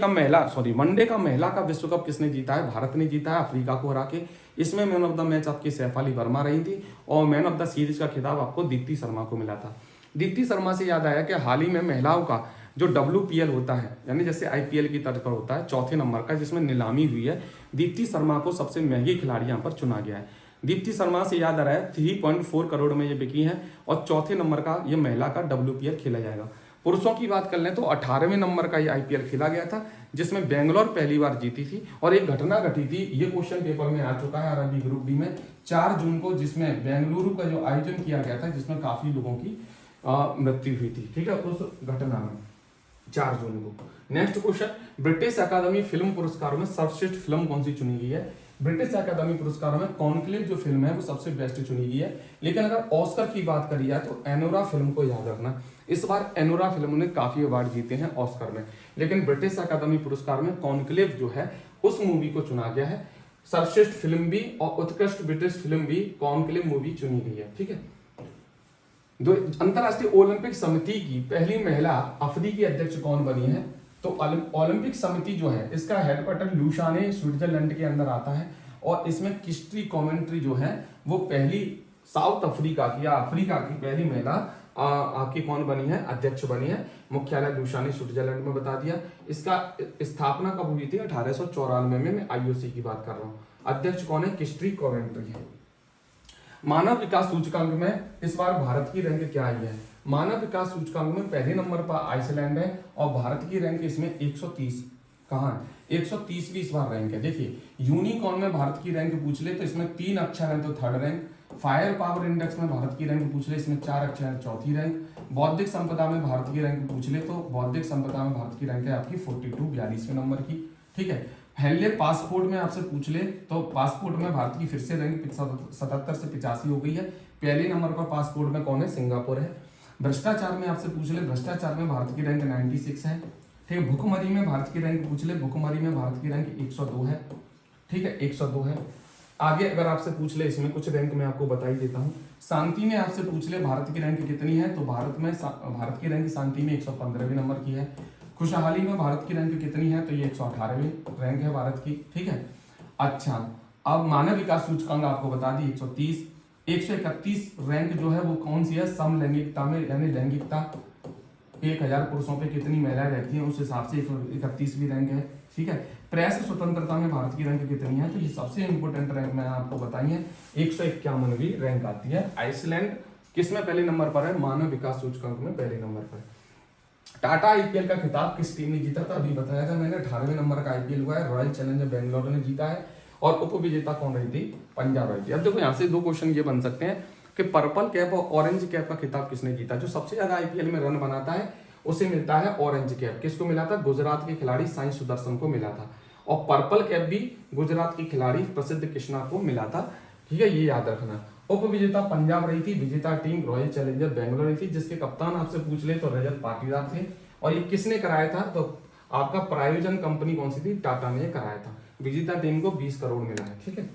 A: का महिला का विश्व कप किसने जीता है? भारत ने जीता है, अफ्रीका को हरा के। इसमें मैन ऑफ द मैच आपकी सैफाली वर्मा रही थी और मैन ऑफ द सीरीज का खिताब आपको दीप्ति शर्मा को मिला था। दीप्ति शर्मा से याद आया कि हाल ही में महिलाओं का जो WPL होता है, यानी जैसे IPL की तर्ज पर होता है, चौथे नंबर का जिसमें नीलामी हुई है, दीप्ति शर्मा को सबसे महंगी खिलाड़ी यहाँ पर चुना गया है। दीप्ति शर्मा से याद आ रहा है 3.4 करोड़ में ये बिकी है और चौथे नंबर का ये महिला का WPL खेला जाएगा। पुरुषों की बात कर लें तो 18वें नंबर का ये IPL खेला गया था, जिसमें बेंगलोर पहली बार जीती थी। और एक घटना घटी थी, ये क्वेश्चन पेपर में आ चुका है RRB ग्रुप डी में 4 जून को, जिसमें बेंगलुरु का जो आयोजन किया गया था, जिसमें काफी लोगों की मृत्यु हुई थी, ठीक है, उस घटना में 4 जून को। नेक्स्ट क्वेश्चन, ब्रिटिश अकादमी फिल्म पुरस्कारों में सर्वश्रेष्ठ फिल्म कौन सी चुनी गई है? ब्रिटिश अकादमी पुरस्कारों में कॉन्क्लेव जो फिल्म है वो सबसे बेस्ट चुनी गई है। लेकिन अगर ऑस्कर की बात करी जाए तो एनोरा फिल्म को याद रखना, इस बार एनोरा फिल्म ने काफी अवार्ड जीते हैं ऑस्कर में, लेकिन ब्रिटिश अकादमी पुरस्कार में कॉन्क्लेव जो है उस मूवी को चुना गया है। सर्वश्रेष्ठ फिल्म भी और उत्कृष्ट ब्रिटिश फिल्म भी कॉन्क्लेव मूवी चुनी गई है, ठीक है। अंतरराष्ट्रीय ओलंपिक समिति की पहली महिला अफ्रीकी अध्यक्ष कौन बनी है? तो ओलंपिक समिति जो है इसका हेडक्वार्टर लुसाने स्विट्जरलैंड के अंदर आता है और इसमें किस्ट्री कमेंट्री जो है वो पहली साउथ अफ्रीका की या अफ्रीका की पहली महिला आपकी कौन बनी है? अध्यक्ष बनी है। मुख्यालय लुसाने स्विट्जरलैंड में बता दिया। इसका स्थापना कब हुई थी? 1894 में। मैं IOC की बात कर रहा हूँ। अध्यक्ष कौन है? किस्ट्री कमेंट्री है। मानव विकास सूचकांक में इस बार भारत की रैंक क्या आई है? मानव विकास सूचकांक में पहले नंबर पर आइसलैंड है और भारत की रैंक इसमें 130 कहाँ है? 130वीं इस बार रैंक है। देखिए यूनिकॉर्न में भारत की रैंक पूछ ले तो इसमें 3 अक्षर है तो third rank. Fire power index में भारत की रैंक पूछ ले, इसमें 4 अक्षर है, चौथी रैंक। बौद्धिक संपदा में भारत की रैंक पूछ ले तो बौद्धिक संपदा में भारत की रैंक है आपकी 42 42वें नंबर की, ठीक है। पहले पासपोर्ट में आपसे पूछ ले तो पासपोर्ट में भारत की फिर से रैंक 77 से 85 हो गई है। पहले नंबर पर पासपोर्ट में कौन है? सिंगापुर है। भ्रष्टाचार में आपसे पूछ ले, भ्रष्टाचार में भारत की रैंक 96 है, ठीक है। भुखमरी में भारत की रैंक पूछ ले, भुखमरी में भारत की रैंक 102 है, ठीक है, 102 है। आगे अगर आपसे पूछ ले, इसमें कुछ रैंक मैं आपको बता ही देता हूँ। शांति में आपसे पूछ ले भारत की रैंक कितनी है, तो भारत की रैंक शांति में 115वें नंबर की है। खुशहाली में भारत की रैंक कितनी है, तो ये 118वीं रैंक है भारत की, ठीक है। अच्छा, अब मानव विकास सूचकांक आपको बता दी 130। 131 रैंक जो है वो कौन सी है? समलैंगिकता में, यानी लैंगिकता 1000 पुरुषों पे कितनी महिलाएं रहती हैं उस हिसाब से 131वीं रैंक है, ठीक है। प्रेस स्वतंत्रता में भारत की रैंक कितनी है, तो ये सबसे इंपोर्टेंट रैंक मैंने आपको बताई है, 151वीं रैंक आती है। आइसलैंड किसमें पहले नंबर पर है? मानव विकास सूचकांक में पहले नंबर पर। टाटा IPL का खिताब किस टीम ने जीता था? अभी बताया था मैंने, 18वें नंबर का IPL हुआ है, रॉयल चैलेंजर बेंगलोर ने जीता है और उपविजेता कौन रही थी? पंजाब रही थी। अब देखो यहाँ से 2 क्वेश्चन ये बन सकते हैं कि पर्पल कैप और ऑरेंज कैप का खिताब किसने जीता? जो सबसे ज्यादा IPL में रन बनाता है उसे मिलता है ऑरेंज कैप। किसको मिला था? गुजरात के खिलाड़ी साई सुदर्शन को मिला था। और पर्पल कैप भी गुजरात की खिलाड़ी प्रसिद्ध कृष्णा को मिला था, ठीक है, ये याद रखना। उपविजेता पंजाब रही थी, विजेता टीम रॉयल चैलेंजर बेंगलोर रही थी, जिसके कप्तान आपसे पूछ ले तो रजत पाटीदार थे। और ये किसने कराया था? तो आपका प्रायोजन कंपनी कौन सी थी? टाटा ने कराया था। विजेता टीम को 20 करोड़ मिला है, ठीक है।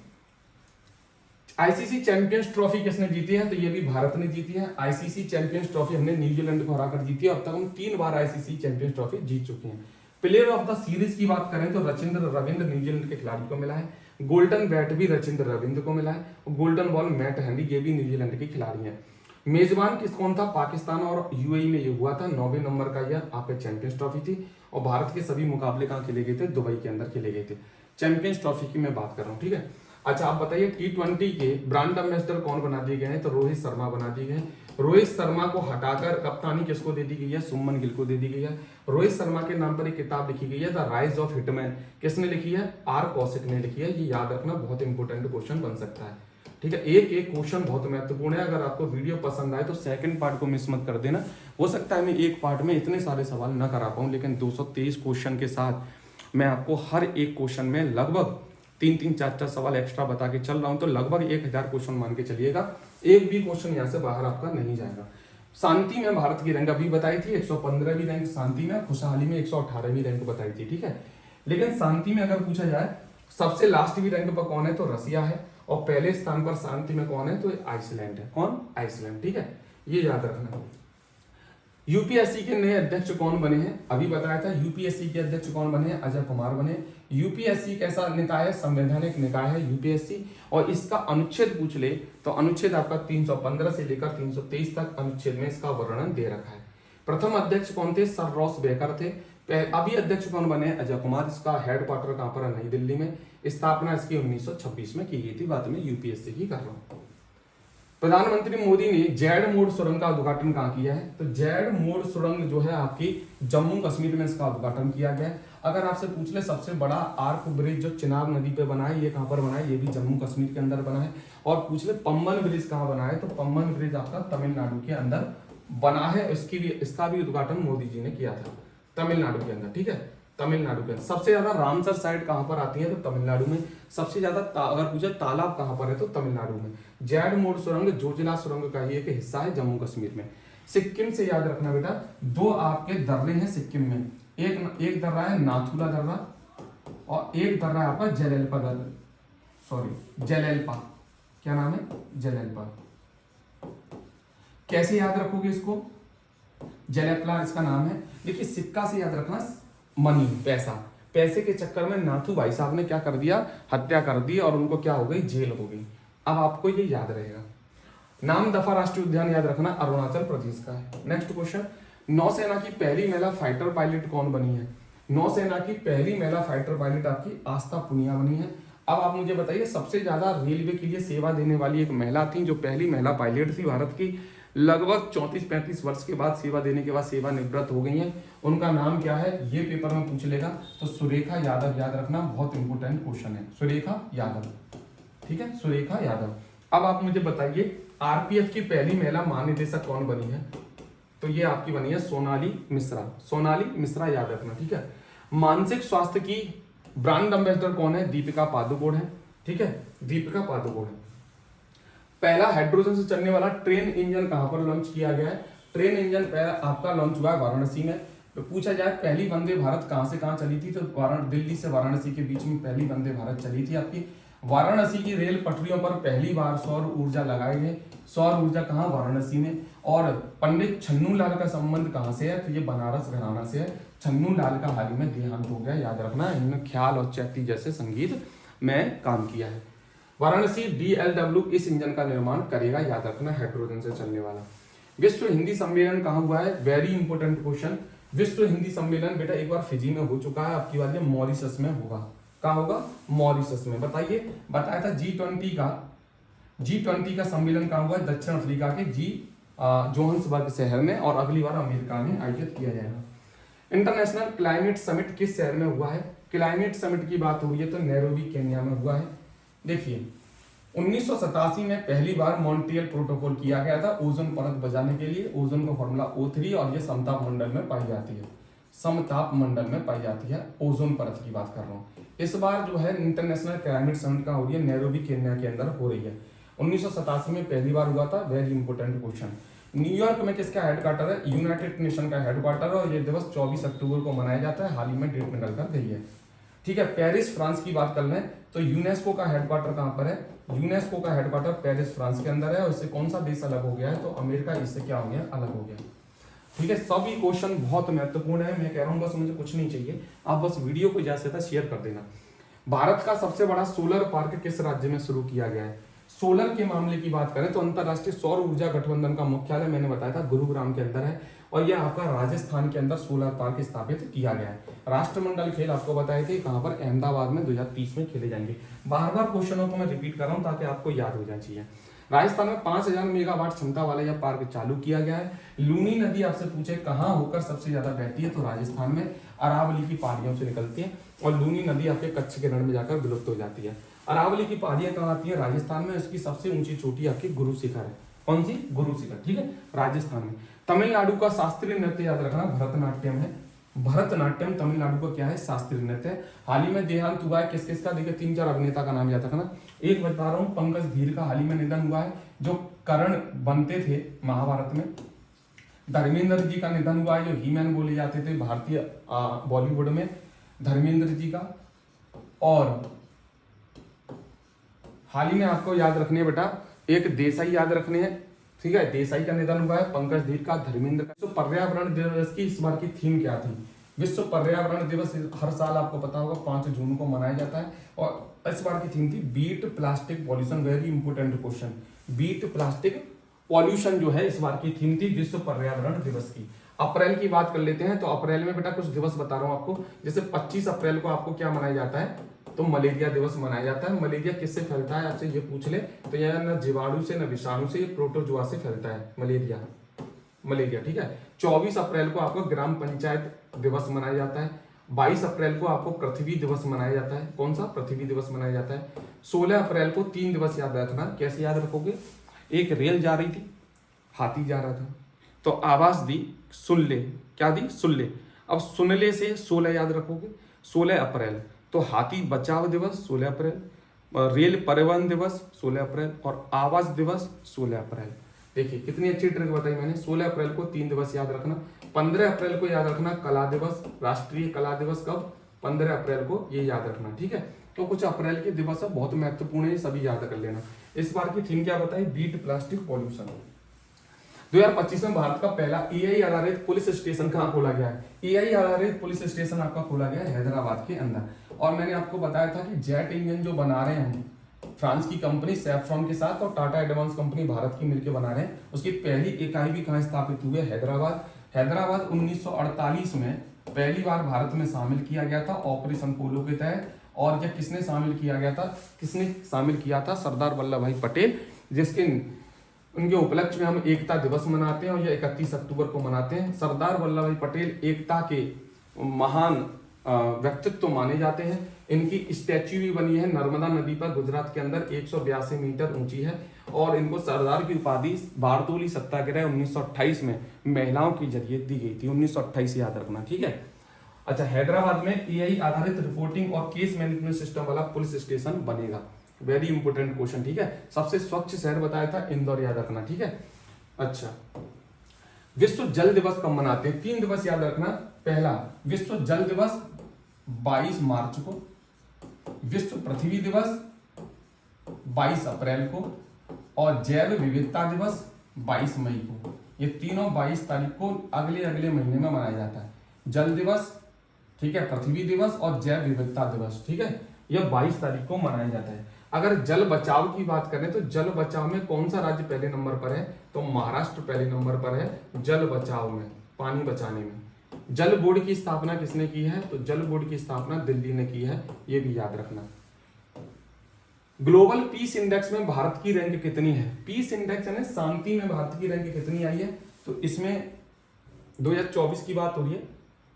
A: ICC चैंपियंस ट्रॉफी किसने जीती है? तो ये भी भारत ने जीती है। ICC चैंपियंस ट्रॉफी हमने न्यूजीलैंड को हराकर जीती है। अब तक हम 3 बार ICC चैंपियंस ट्रॉफी जीत चुके हैं। प्लेयर ऑफ द सीरीज की बात करें तो रचिंद्र रविंद्र न्यूजीलैंड के खिलाड़ी को मिला है। गोल्डन बैट भी रचिंद्र रविंद्र को मिला है और गोल्डन बॉल मैट हेनरी, ये भी न्यूजीलैंड के खिलाड़ी हैं। मेजबान कौन था? पाकिस्तान और UAE में ये हुआ था। 9वें नंबर का यह आपके चैंपियंस ट्रॉफी थी और भारत के सभी मुकाबले कहाँ खेले गए थे? दुबई के अंदर खेले गए थे। चैंपियंस ट्रॉफी की मैं बात कर रहा हूँ, ठीक है। अच्छा, आप बताइए T20 के ब्रांड एम्बेसडर कौन बना दिए गए हैं? तो रोहित शर्मा बना दिए गए। रोहित शर्मा को हटाकर कप्तानी किसको दे दी गई है? सुमन गिल को दे दी गई है। रोहित शर्मा के नाम पर एक किताब लिखी गई है, द राइज ऑफ हिटमैन। किसने लिखी है? R कौशिक ने लिखी है। ये याद रखना, बहुत इंपोर्टेंट क्वेश्चन बन सकता है, ठीक है। एक क्वेश्चन बहुत महत्वपूर्ण है। अगर आपको वीडियो पसंद आए तो सेकंड पार्ट को मिस मत कर देना। हो सकता है मैं एक पार्ट में इतने सारे सवाल ना करा पाऊं, लेकिन 223 क्वेश्चन के साथ मैं आपको हर एक क्वेश्चन में लगभग 3-3, 4-4 सवाल एक्स्ट्रा बता के चल रहा हूं, तो लगभग 1000 क्वेश्चन मान के चलिएगा। एक भी क्वेश्चन यहाँ से बाहर आपका नहीं जाएगा। शांति में भारत की रैंक अभी बताई थी 115वीं रैंक शांति में, खुशहाली में 118वीं रैंक बताई थी, ठीक है। लेकिन शांति में अगर पूछा जाए, सबसे लास्ट भी रैंक पर कौन है तो रसिया है, और पहले स्थान पर शांति में कौन है तो आइसलैंड है। कौन? आइसलैंड। ठीक है, ये याद रखना। यूपीएससी के नए अध्यक्ष कौन बने हैं? अभी बताया था यूपीएससी के अध्यक्ष कौन बने हैं, अजय कुमार बने। यूपीएससी कैसा निकाय है? संवैधानिक निकाय है यूपीएससी। और इसका अनुच्छेद पूछ ले तो अनुच्छेद आपका 315 से लेकर 323 तक अनुच्छेद में इसका वर्णन दे रखा है। प्रथम अध्यक्ष कौन थे? सर रॉस बेकर थे। अभी अध्यक्ष कौन बने? अजय कुमार। इसका हेडक्वार्टर कहां पर है? नई दिल्ली में। स्थापना इसकी 1926 में की गई थी। बात में यूपीएससी की कर रहा हूं। प्रधानमंत्री मोदी ने जैड मोड़ सुरंग का उद्घाटन कहाँ किया है? तो जैड मोड़ सुरंग जो है आपकी जम्मू कश्मीर में इसका उद्घाटन किया गया है। अगर आपसे पूछ ले सबसे बड़ा आर्क ब्रिज जो चिनाब नदी पे बना है, ये कहाँ पर बना है? ये भी जम्मू कश्मीर के अंदर बना है। और पूछ ले पम्बन ब्रिज कहाँ बना है? तो पम्बन ब्रिज आपका तमिलनाडु के अंदर बना है। इसका भी उद्घाटन मोदी जी ने किया था तमिलनाडु के अंदर। ठीक है, तमिलनाडु के अंदर। सबसे ज्यादा रामसर साइट कहां पर आती है? तो तमिलनाडु में। सबसे ज्यादा अगर पूछे तालाब कहां पर है तो तमिलनाडु में। जैड मोड़ सुरंग जोजिला सुरंग का ही एक हिस्सा है जम्मू कश्मीर में। सिक्किम से याद रखना बेटा, दो आपके दर्रे हैं सिक्किम में। एक दर्रा है नाथुला दर्रा और एक दर्रा है आपका जलेलपा दर्रा, सॉरी जलेलपा। क्या नाम है? जलेलपा। कैसे याद रखोगे इसको? जलेपला इसका नाम है। देखिए सिक्का से याद रखना, मनी पैसा। पैसे के चक्कर में नाथू भाई साहब ने क्या कर दिया? हत्या कर दी और उनको क्या हो गई? जेल हो गई। अब आपको ये याद रहेगा। नामदफा राष्ट्रीय उद्यान याद रखना अरुणाचल प्रदेश का है। नेक्स्ट क्वेश्चन, नौसेना की पहली महिला फाइटर पायलट कौन बनी है? नौसेना की पहली महिला फाइटर पायलट आपकी आस्था पुनिया बनी है। अब आप मुझे बताइए सबसे ज्यादा रेलवे के लिए सेवा देने वाली एक महिला थी, जो पहली महिला पायलट थी भारत की, लगभग 34-35 वर्ष के बाद सेवा देने के बाद सेवानिवृत्त हो गई हैं। उनका नाम क्या है? ये पेपर में पूछ लेगा। तो सुरेखा यादव याद रखना, बहुत इंपोर्टेंट क्वेश्चन है। सुरेखा यादव। ठीक है, सुरेखा यादव। अब आप मुझे बताइए आरपीएफ की पहली महिला महानिदेशक कौन बनी है? तो ये आपकी बनी है सोनाली मिश्रा। सोनाली मिश्रा याद रखना। ठीक है, मानसिक स्वास्थ्य की ब्रांड एम्बेसडर कौन है? दीपिका पादुकोण है। ठीक है, दीपिका पादुकोण। पहला हाइड्रोजन से चलने वाला ट्रेन इंजन कहां पर लॉन्च किया गया है? ट्रेन इंजन पहला आपका लॉन्च हुआ है वाराणसी में। तो पूछा जाए पहली वंदे भारत कहां से कहां चली थी? तो दिल्ली से वाराणसी के बीच में पहली वंदे भारत चली थी आपकी। वाराणसी की रेल पटरियों पर पहली बार सौर ऊर्जा लगाई गई। सौर ऊर्जा कहां? वाराणसी में। और पंडित छन्नू लाल का संबंध कहां से है? तो ये बनारस घराना से है। छन्नू लाल का हाल ही में देहांत हो गया, याद रखना। इन्होंने ख्याल और चैती जैसे संगीत में काम किया है। वाराणसी DLW इस इंजन का निर्माण करेगा, याद रखना, हाइड्रोजन से चलने वाला। विश्व हिंदी सम्मेलन कहां हुआ है? Very important question. विश्व हिंदी सम्मेलन बेटा एक बार फिजी में हो चुका है, आपकी बात मॉरिशस में होगा। कहां होगा? मॉरिशस में। बताइए, बताया था G20 का सम्मेलन कहां हुआ? दक्षिण अफ्रीका के जोहान्सबर्ग शहर में, और अगली बार अमेरिका में आयोजित किया जाएगा। इंटरनेशनल क्लाइमेट समिट किस शहर में हुआ है? क्लाइमेट समिट की बात हो रही है तो नैरोबी केन्या में हुआ है। देखिए 1987 में पहली बार मॉन्ट्रियल प्रोटोकॉल किया गया था ओजोन परत बचाने के लिए। ओजोन का फॉर्मूला O3 और ये समताप मंडल में पाई जाती है। समताप मंडल में पाई जाती है, ओजोन परत की बात कर रहा हूँ। इस बार जो है इंटरनेशनल क्लाइमेट समिट का हो रही है, नैरोबी केन्या के अंदर हो रही है। 1987 में पहली बार हुआ था। Very important question. न्यूयॉर्क में किसका हेडक्वार्टर है? यूनाइटेड नेशन का हेडक्वार्टर है, और ये दिवस 24 अक्टूबर को मनाया जाता है। हाल ही में डेट निकल कर गई है। ठीक है, पेरिस फ्रांस की बात कर लें तो यूनेस्को का हेडक्वार्टर कहां पर है? यूनेस्को का हेडक्वार्टर पेरिस फ्रांस के अंदर है। और इससे कौन सा देश अलग हो गया है? तो अमेरिका इससे क्या हो गया? अलग हो गया। ठीक है, सभी क्वेश्चन बहुत महत्वपूर्ण है। मैं कह रहा हूं बस मुझे कुछ नहीं चाहिए, आप बस वीडियो को ज्यादा से ज्यादा शेयर कर देना। भारत का सबसे बड़ा सोलर पार्क किस राज्य में शुरू किया गया है? सोलर के मामले की बात करें तो अंतरराष्ट्रीय सौर ऊर्जा गठबंधन का मुख्यालय मैंने बताया था गुरुग्राम के अंदर है, और यह आपका राजस्थान के अंदर सोलर पार्क स्थापित किया गया है। राष्ट्रमंडल खेल आपको बताए थे कहां पर? अहमदाबाद में 2030 में खेले जाएंगे। बार बार क्वेश्चनों को मैं रिपीट कर रहा हूं ताकि आपको याद हो जाना चाहिए। राजस्थान में 5000 मेगावाट क्षमता वाला यह पार्क चालू किया गया है। लूनी नदी आपसे पूछे कहां होकर सबसे ज्यादा बहती है? तो राजस्थान में अरावली की पहाड़ियों से निकलती है, और लूनी नदी आपके कच्छ के रण में जाकर विलुप्त हो जाती है। अरावली की पहाड़ियां कहाँ आती है? राजस्थान में। इसकी सबसे ऊंची चोटी आपकी गुरु शिखर है। कौन सी? गुरु शिखर। ठीक है, राजस्थान में। तमिलनाडु का शास्त्रीय नृत्य याद रखना भरतनाट्यम है। भरतनाट्यम तमिलनाडु का क्या है? शास्त्रीय नृत्य है। हाल ही में देहांत हुआ है किस किस का? देखिए 3-4 अभिनेता का नाम याद रखना। एक बता रहा हूँ, पंकज धीर का हाल ही में निधन हुआ है, जो कर्ण बनते थे महाभारत में। धर्मेंद्र जी का निधन हुआ है, जो ही-मैन बोले जाते थे भारतीय बॉलीवुड में, धर्मेंद्र जी का। और हाल ही में आपको याद रखने है बेटा, एक देसाई याद रखने हैं, ठीक है। देसाई का निधन हुआ है, पंकज धीर का, धर्मेंद्र का। विश्व पर्यावरण दिवस की इस बार की थीम क्या थी? विश्व पर्यावरण दिवस हर साल आपको पता होगा 5 जून को मनाया जाता है, और इस बार की थीम थी beat plastic pollution. Very important question, beat plastic pollution जो है इस बार की थीम थी विश्व पर्यावरण दिवस की। अप्रैल की बात कर लेते हैं, तो अप्रैल में बेटा कुछ दिवस बता रहा हूं आपको। जैसे 25 अप्रैल को आपको क्या मनाया जाता है? तो मलेरिया दिवस मनाया जाता है। मलेरिया किससे फैलता है आपसे ये पूछ ले तो यह न जीवाणु से, न विषाणु से, प्रोटोजुआ से फैलता है मलेरिया, ठीक है। 24 अप्रैल को आपको ग्राम पंचायत दिवस मनाया जाता है। 22 अप्रैल को आपको पृथ्वी दिवस मनाया जाता है। कौन सा? पृथ्वी दिवस मनाया जाता है। 16 अप्रैल को 3 दिवस याद रखना। कैसे याद रखोगे? एक रेल जा रही थी, हाथी जा रहा था, तो आवाज दी सुन ले। क्या दी? सुन ले। अब सुन ले से 16 याद रखोगे। 16 अप्रैल तो हाथी बचाव दिवस 16 अप्रैल, रेल परिवहन दिवस 16 अप्रैल, और आवास दिवस 16 अप्रैल। देखिए कितनी अच्छी ट्रिक बताई मैंने। 16 अप्रैल को 3 दिवस याद रखना। 15 अप्रैल को याद रखना कला दिवस, राष्ट्रीय कला दिवस। कब? 15 अप्रैल को, ये याद रखना, ठीक है। तो कुछ अप्रैल के दिवस है, बहुत महत्वपूर्ण है, सभी याद कर लेना। इस बार की थीम क्या बताई? Beat plastic pollution. 2025 में भारत का पहला एआई आधारित पुलिस स्टेशन कहाँ खोला गया है? एआई आधारित पुलिस स्टेशन आपका खोला गया है हैदराबाद के अंदर। और मैंने आपको बताया था कि जेट इंजन जो बना रहे हैं फ्रांस की कंपनी सैफ्रॉन के साथ, और टाटा एडवांस कंपनी भारत की मिलकर बना रहे हैं, उसकी पहली इकाई भी कहाँ स्थापित हुई है? हैदराबाद 1948 में पहली बार भारत में शामिल किया गया था ऑपरेशन पोलो के तहत। और यह किसने शामिल किया गया था? किसने शामिल किया था? सरदार वल्लभ भाई पटेल, जिसके उनके उपलक्ष्य में हम एकता दिवस मनाते हैं, और यह 31 अक्टूबर को मनाते हैं। सरदार वल्लभ भाई पटेल एकता के महान व्यक्तित्व माने जाते हैं। इनकी स्टैच्यू भी बनी है नर्मदा नदी पर, गुजरात के अंदर, 182 मीटर ऊंची है। और इनको सरदार की उपाधि बारदोली सत्याग्रह 1928 में महिलाओं के जरिए दी गई थी। 1928 याद रखना, ठीक है। अच्छा, हैदराबाद में एआई आधारित रिपोर्टिंग और केस मैनेजमेंट सिस्टम वाला पुलिस स्टेशन बनेगा। वेरी इंपोर्टेंट क्वेश्चन, ठीक है। सबसे स्वच्छ शहर बताया था इंदौर, याद रखना, ठीक है। अच्छा, विश्व जल दिवस कब मनाते हैं? 3 दिवस याद रखना। पहला विश्व जल दिवस 22 मार्च को, विश्व पृथ्वी दिवस 22 अप्रैल को, और जैव विविधता दिवस 22 मई को। ये तीनों 22 तारीख को अगले महीने में मनाया जाता है। जल दिवस, ठीक है, पृथ्वी दिवस और जैव विविधता दिवस, ठीक है, यह 22 तारीख को मनाया जाता है। अगर जल बचाव की बात करें तो जल बचाव में कौन सा राज्य पहले नंबर पर है? तो महाराष्ट्र पहले नंबर पर है जल बचाव में, पानी बचाने में। जल बोर्ड की स्थापना किसने की है? तो जल बोर्ड की स्थापना दिल्ली ने की है, ये भी याद रखना। ग्लोबल पीस इंडेक्स में भारत की रैंक कितनी है? पीस इंडेक्स यानी शांति में भारत की रैंक कितनी आई है? तो इसमें 2024 की बात हो रही है,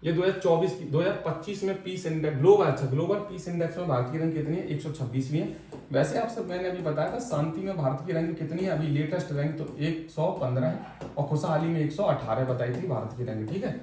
A: ये 2024 की, 2025 में peace index global peace index में भारत की रैंक कितनी है? 126वीं है। वैसे आप सब मैंने अभी बताया था शांति में भारत की रैंक कितनी है, अभी लेटेस्ट रैंक तो 115 है, और खुशहाली में 118 बताई थी भारत की रैंक, ठीक है।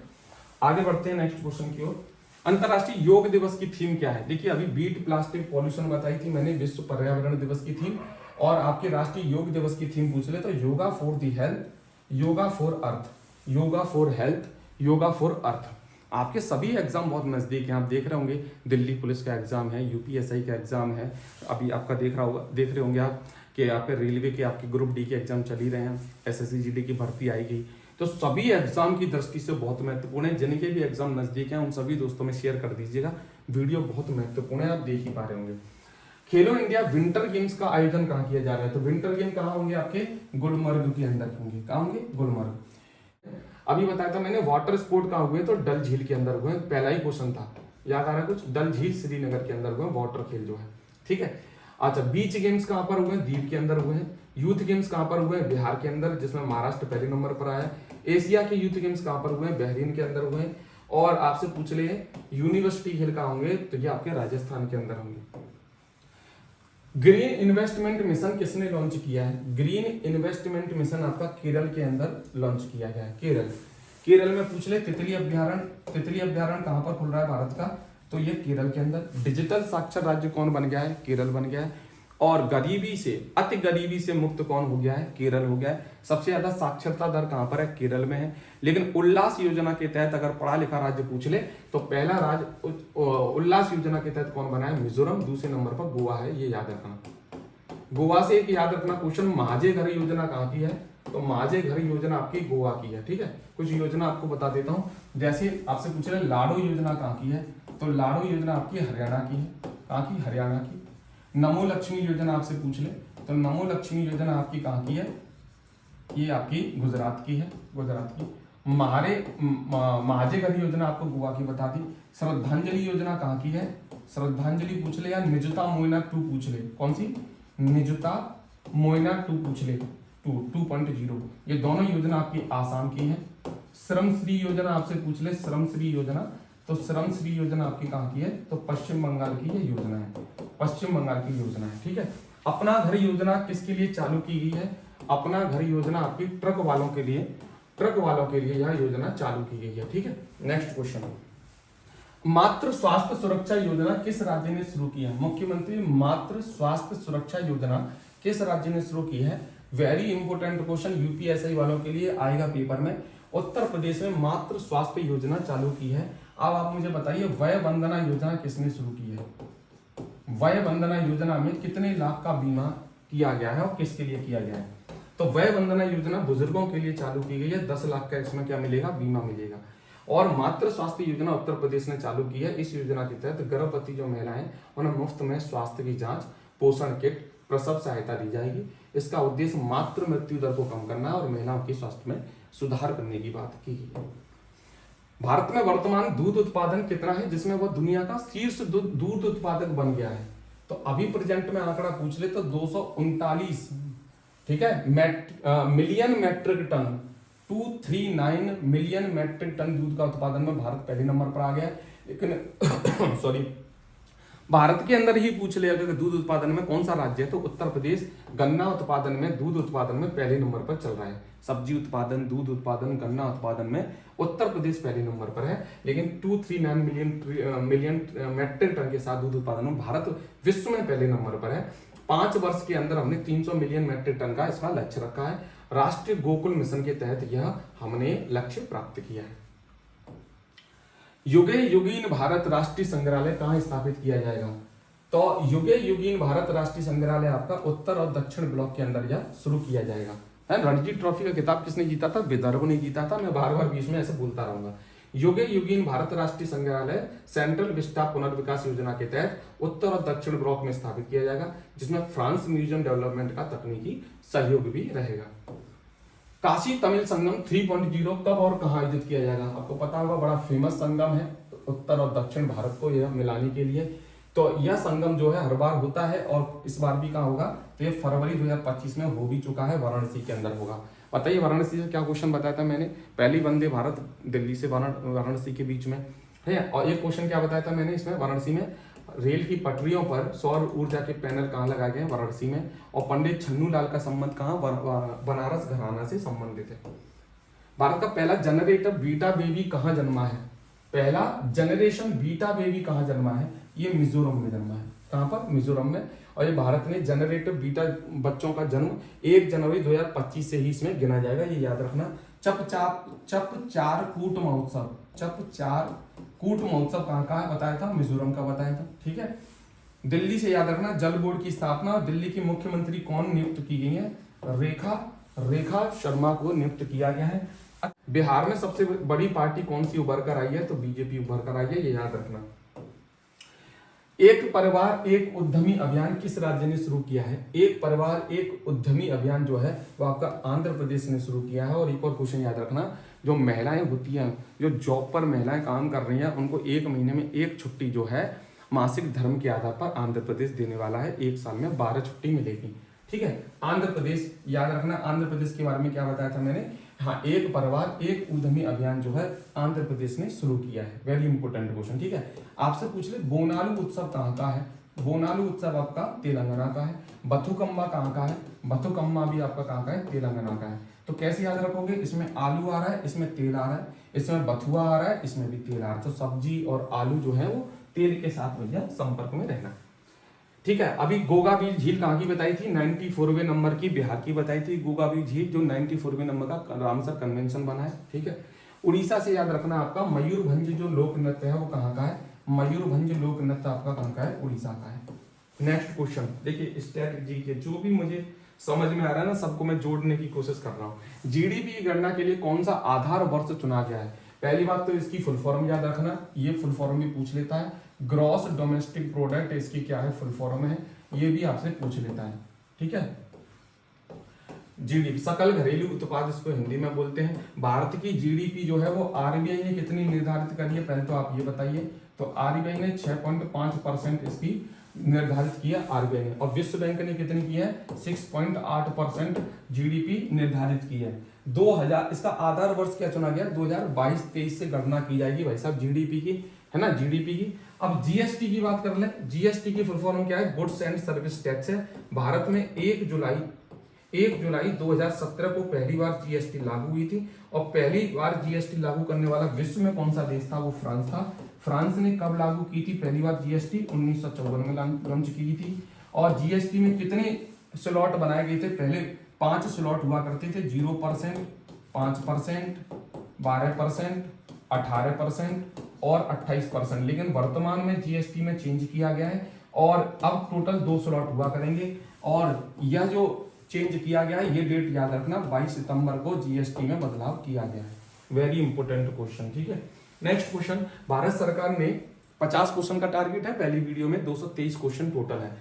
A: आगे बढ़ते हैं नेक्स्ट क्वेश्चन की ओर। अंतर्राष्ट्रीय योग दिवस की थीम क्या है? देखिए, अभी बीट प्लास्टिक पॉल्यूशन बताई थी मैंने, विश्व पर्यावरण दिवस की थीम, और आपके राष्ट्रीय योग दिवस की थीम पूछ ले तो yoga for the health, yoga for earth, yoga for health, yoga for earth. आपके सभी एग्जाम बहुत नजदीक हैं, आप देख रहे होंगे दिल्ली पुलिस का एग्जाम है, यूपीएसआई का एग्जाम है, अभी आपका देख रहे होंगे आप कि आप रेलवे के आपके ग्रुप डी के एग्जाम चल ही रहे हैं, एसएससी जीडी की भर्ती आएगी। तो सभी एग्जाम की दृष्टि से बहुत महत्वपूर्ण है। जिनके भी एग्जाम नजदीक हैं उन सभी दोस्तों में शेयर कर दीजिएगा, वीडियो बहुत महत्वपूर्ण है, आप देख ही पा रहे होंगे। खेलो इंडिया विंटर गेम्स का आयोजन कहाँ किया जा रहा है? तो विंटर गेम कहाँ होंगे? आपके गुलमर्ग के अंदर होंगे। कहाँ होंगे? गुलमर्ग। अभी बताया था मैंने वाटर स्पोर्ट कहाँ हुए? तो डल झील के अंदर हुए, पहला ही क्वेश्चन था, याद आ रहा है कुछ? डल झील श्रीनगर के अंदर हुए वाटर खेल जो है, ठीक है। अच्छा, बीच गेम्स कहाँ पर हुए? दीव के अंदर हुए हैं। यूथ गेम्स कहाँ पर हुए? बिहार के अंदर, जिसमें महाराष्ट्र पहले नंबर पर आया है। एशिया के यूथ गेम्स कहाँ पर हुए? बहरीन के अंदर हुए। और आपसे पूछ ले यूनिवर्सिटी खेल कहाँ होंगे? तो ये आपके राजस्थान के अंदर होंगे। ग्रीन इन्वेस्टमेंट मिशन किसने लॉन्च किया है? ग्रीन इन्वेस्टमेंट मिशन आपका केरल के अंदर लॉन्च किया गया है। केरल में पूछ ले तितली अभ्यारण्य कहाँ पर खुल रहा है भारत का? तो ये केरल के अंदर। डिजिटल साक्षर राज्य कौन बन गया है? केरल बन गया है। और गरीबी से, अति गरीबी से मुक्त कौन हो गया है? केरल हो गया है। सबसे ज्यादा साक्षरता दर कहां पर है? केरल में है। लेकिन उल्लास योजना के तहत अगर पढ़ा लिखा राज्य पूछ ले तो पहला राज्य उल्लास योजना के तहत कौन बना है? मिजोरम। दूसरे नंबर पर गोवा है, ये याद रखना। गोवा से एक याद रखना क्वेश्चन, माझे घर योजना कहाँ की है, तो माझे घर योजना आपकी गोवा की है। ठीक है, कुछ योजना आपको बता देता हूँ। जैसे आपसे पूछ रहे लाडो योजना कहाँ की है, तो लाडो योजना आपकी हरियाणा की है। कहाँ की, हरियाणा की। नमो लक्ष्मी योजना आपसे पूछ ले, तो नमो लक्ष्मी योजना आपकी कहाँ की है, ये आपकी गुजरात की है, गुजरात की। माझे घर योजना आपको गोवा की बता दी। श्रद्धांजलि योजना कहाँ की है, श्रद्धांजलि पूछ ले या निजुता मोइना 2 पूछ ले, कौन सी, निजुता मोइना 2 पूछ ले, 2.0, ये दोनों योजना आपकी आसाम की है। श्रम श्री योजना आपसे पूछ ले, श्रम श्री योजना, तो श्रम श्री योजना आपकी कहाँ की है, तो पश्चिम बंगाल की ये योजना है, पश्चिम बंगाल की योजना है। ठीक है, अपना घर योजना किसके लिए चालू की गई है, अपना घर योजना आपकी ट्रक वालों के लिए, ट्रक वालों के लिए यह योजना चालू की गई है। ठीक है, नेक्स्ट क्वेश्चन, मातृ स्वास्थ्य सुरक्षा योजना किस राज्य ने शुरू की है, मुख्यमंत्री मातृ स्वास्थ्य सुरक्षा योजना किस राज्य ने शुरू की है। वेरी इंपोर्टेंट क्वेश्चन, यूपीएससी वालों के लिए आएगा पेपर में। उत्तर प्रदेश में मातृ स्वास्थ्य योजना चालू की है। अब आप मुझे बताइए वय वंदना योजना किसने शुरू की है, वय वंदना योजना में कितने लाख का बीमा किया गया है और किसके लिए किया गया है, तो वय वंदना योजना बुजुर्गों के लिए चालू की गई है, 10 लाख का इसमें क्या मिलेगा, बीमा मिलेगा। और मातृ स्वास्थ्य योजना उत्तर प्रदेश ने चालू की है। इस योजना के तहत गर्भवती जो महिलाएं उन्हें मुफ्त में स्वास्थ्य की जांच, पोषण किट, प्रसव सहायता दी जाएगी। इसका उद्देश्य मातृ मृत्यु दर को कम करना और महिलाओं के स्वास्थ्य में सुधार करने की बात की गई है। भारत में वर्तमान दूध उत्पादन कितना है, जिसमें वह दुनिया का शीर्ष दूध उत्पादक बन गया है, तो अभी प्रेजेंट में आंकड़ा पूछ ले तो 239, ठीक है, million metric tonne, 239 million metric tonne दूध का उत्पादन में भारत पहले नंबर पर आ गया है। लेकिन सॉरी, भारत के अंदर ही पूछ ले अगर दूध उत्पादन में कौन सा राज्य है, तो उत्तर प्रदेश गन्ना उत्पादन में, दूध उत्पादन में पहले नंबर पर चल रहा है। सब्जी उत्पादन, दूध उत्पादन, गन्ना उत्पादन में उत्तर प्रदेश पहले नंबर पर है। लेकिन 239 मिलियन मैट्रिक टन के साथ दूध उत्पादन में भारत विश्व में पहले नंबर पर है। 5 वर्ष के अंदर हमने 300 मिलियन मैट्रिक टन का इसका लक्ष्य रखा है। राष्ट्रीय गोकुल मिशन के तहत यह हमने लक्ष्य प्राप्त किया है। युगे युगीन भारत राष्ट्रीय संग्रहालय कहाँ स्थापित किया जाएगा, तो युगे युगीन भारत राष्ट्रीय संग्रहालय आपका उत्तर और दक्षिण ब्लॉक के अंदर यह शुरू किया जाएगा। रणजी ट्रॉफी का खिताब किसने जीता था, विदर्भ ने जीता था। मैं बार बार बीच में ऐसे बोलता रहूंगा। युगे युगीन भारत राष्ट्रीय संग्रहालय सेंट्रल विस्टा पुनर्विकास योजना के तहत उत्तर और दक्षिण ब्लॉक में स्थापित किया जाएगा, जिसमें फ्रांस म्यूजियम डेवलपमेंट का तकनीकी सहयोग भी रहेगा। काशी तमिल संगम 3.0 कब और कहाँ आयोजित किया जाएगा, आपको पता होगा, बड़ा फेमस संगम है उत्तर और दक्षिण भारत को यह मिलाने के लिए। तो यह संगम जो है हर बार होता है और इस बार भी कहाँ होगा, तो ये फरवरी 2025 में हो भी चुका है, वाराणसी के अंदर होगा। बताइए वाराणसी से क्या क्वेश्चन बताया था मैंने, पहली वंदे भारत दिल्ली से वाराणसी के बीच में है। और एक क्वेश्चन क्या बताया था मैंने इसमें, वाराणसी में रेल की पटरियों पर सौर ऊर्जा के पैनल कहाँ लगाए गए हैं, वाराणसी में। और पंडित छन्नू लाल का संबंध कहाँ, बनारस घराना से संबंधित है। भारत का पहला जनरेटर बीटा बेबी कहाँ जन्मा है, पहला जनरेशन बीटा बेबी कहाँ जन्मा है, ये मिजोरम में जन्मा है। कहाँ पर, मिजोरम में। और ये भारत ने जनरेटिव बीटा बच्चों का जन्म 1 जनवरी 2025 से ही इसमें गिना जाएगा, ये याद रखना। चपचार कूट महोत्सव, चपचार कूट महोत्सव कहाँ का है बताया था, मिजोरम का बताया था। ठीक है, दिल्ली से याद रखना जल बोर्ड की स्थापना, दिल्ली की मुख्यमंत्री कौन नियुक्त की गई है, रेखा शर्मा को नियुक्त किया गया है। बिहार में सबसे बड़ी पार्टी कौन सी उभर कर आई है, तो बीजेपी उभर कर आई है, ये याद रखना। एक परिवार एक उद्यमी अभियान किस राज्य ने शुरू किया है, एक परिवार एक उद्यमी अभियान जो है वो आपका आंध्र प्रदेश ने शुरू किया है। और एक और क्वेश्चन याद रखना, जो महिलाएं होती हैं, जो जॉब पर महिलाएं काम कर रही हैं, उनको 1 महीने में 1 छुट्टी जो है मासिक धर्म के आधार पर आंध्र प्रदेश देने वाला है। 1 साल में 12 छुट्टी मिलेगी। ठीक है, आंध्र प्रदेश याद रखना। आंध्र प्रदेश के बारे में क्या बताया था मैंने, हाँ, एक परिवार एक उद्यमी अभियान जो है आंध्र प्रदेश ने शुरू किया है। Very important question. ठीक है, आपसे पूछ ले बोनालू उत्सव कहाँ का है, बोनालू उत्सव आपका तेलंगाना का है। बथुकम्मा कहाँ का है, बथुकम्मा भी आपका कहाँ का है, तेलंगाना का है। तो कैसे याद रखोगे, इसमें आलू आ रहा है, इसमें तेल आ रहा है, इसमें बथुआ आ रहा है, इसमें भी तेल आ रहा है। तो सब्जी और आलू जो है वो तेल के साथ भैया संपर्क में रहना। ठीक है, अभी गोगाबील झील कहाँ की बताई थी, 94वें नंबर की बिहार की बताई थी गोगाबील झील, जो 94वें नंबर का रामसर कन्वेंशन बना है। ठीक है, उड़ीसा से याद रखना आपका मयूरभंज जो लोक नृत्य है वो कहाँ का है, मयूरभंज लोक नृत्य आपका कहाँ का है, उड़ीसा का है। नेक्स्ट क्वेश्चन देखिए, स्ट्रेटजी के जो भी मुझे समझ में आ रहा है ना, सबको मैं जोड़ने की कोशिश कर रहा हूँ। जीडीपी की गणना के लिए कौन सा आधार वर्ष चुना गया है? पहली बात तो इसकी फुल फॉर्म याद रखना, ये फुल फॉर्म भी पूछ लेता है। ग्रॉस डोमेस्टिक प्रोडक्ट इसकी क्या है, फुल फॉर्म है, ये भी आपसे पूछ लेता है। ठीक है, जीडीपी सकल घरेलू उत्पाद इसको हिंदी में बोलते हैं। भारत की जीडीपी जो है वो आरबीआई ने कितनी निर्धारित करी है, पहले तो आप ये बताइए। तो आरबीआई ने 6.5% इसकी निर्धारित किया आरबीआई ने, और विश्व बैंक ने कितनी की है, 6.8% जीडीपी निर्धारित की है। 2000 इसका आधार वर्ष क्या चुना गया, 2022-23 से गणना की जाएगी भाई साहब जीडीपी की, है ना, जीडीपी की। अब जीएसटी की बात कर ले, जीएसटी की फुल फॉर्म क्या है, गुड्स एंड सर्विस टैक्स है। भारत में 1 जुलाई 2017 को पहली बार जीएसटी लागू हुई थी, और पहली बार जीएसटी लागू करने वाला विश्व में कौन सा देश था, वो फ्रांस था। फ्रांस ने कब लागू की थी पहली बार जीएसटी, 1954 में लॉन्च की थी। और जीएसटी में कितने स्लॉट बनाए गए थे, पहले 5 स्लॉट हुआ करते थे, 0%, 5%, 12%, 18% और 28%। लेकिन वर्तमान में जीएसटी में चेंज किया गया है, और अब टोटल 2 स्लॉट हुआ करेंगे। और यह जो चेंज किया गया है, ये डेट याद रखना, 22 सितंबर को जीएसटी में बदलाव किया गया है। Very important question. ठीक है, नेक्स्ट क्वेश्चन, भारत सरकार ने 50 क्वेश्चन का टारगेट है, पहली वीडियो में 223 क्वेश्चन टोटल है।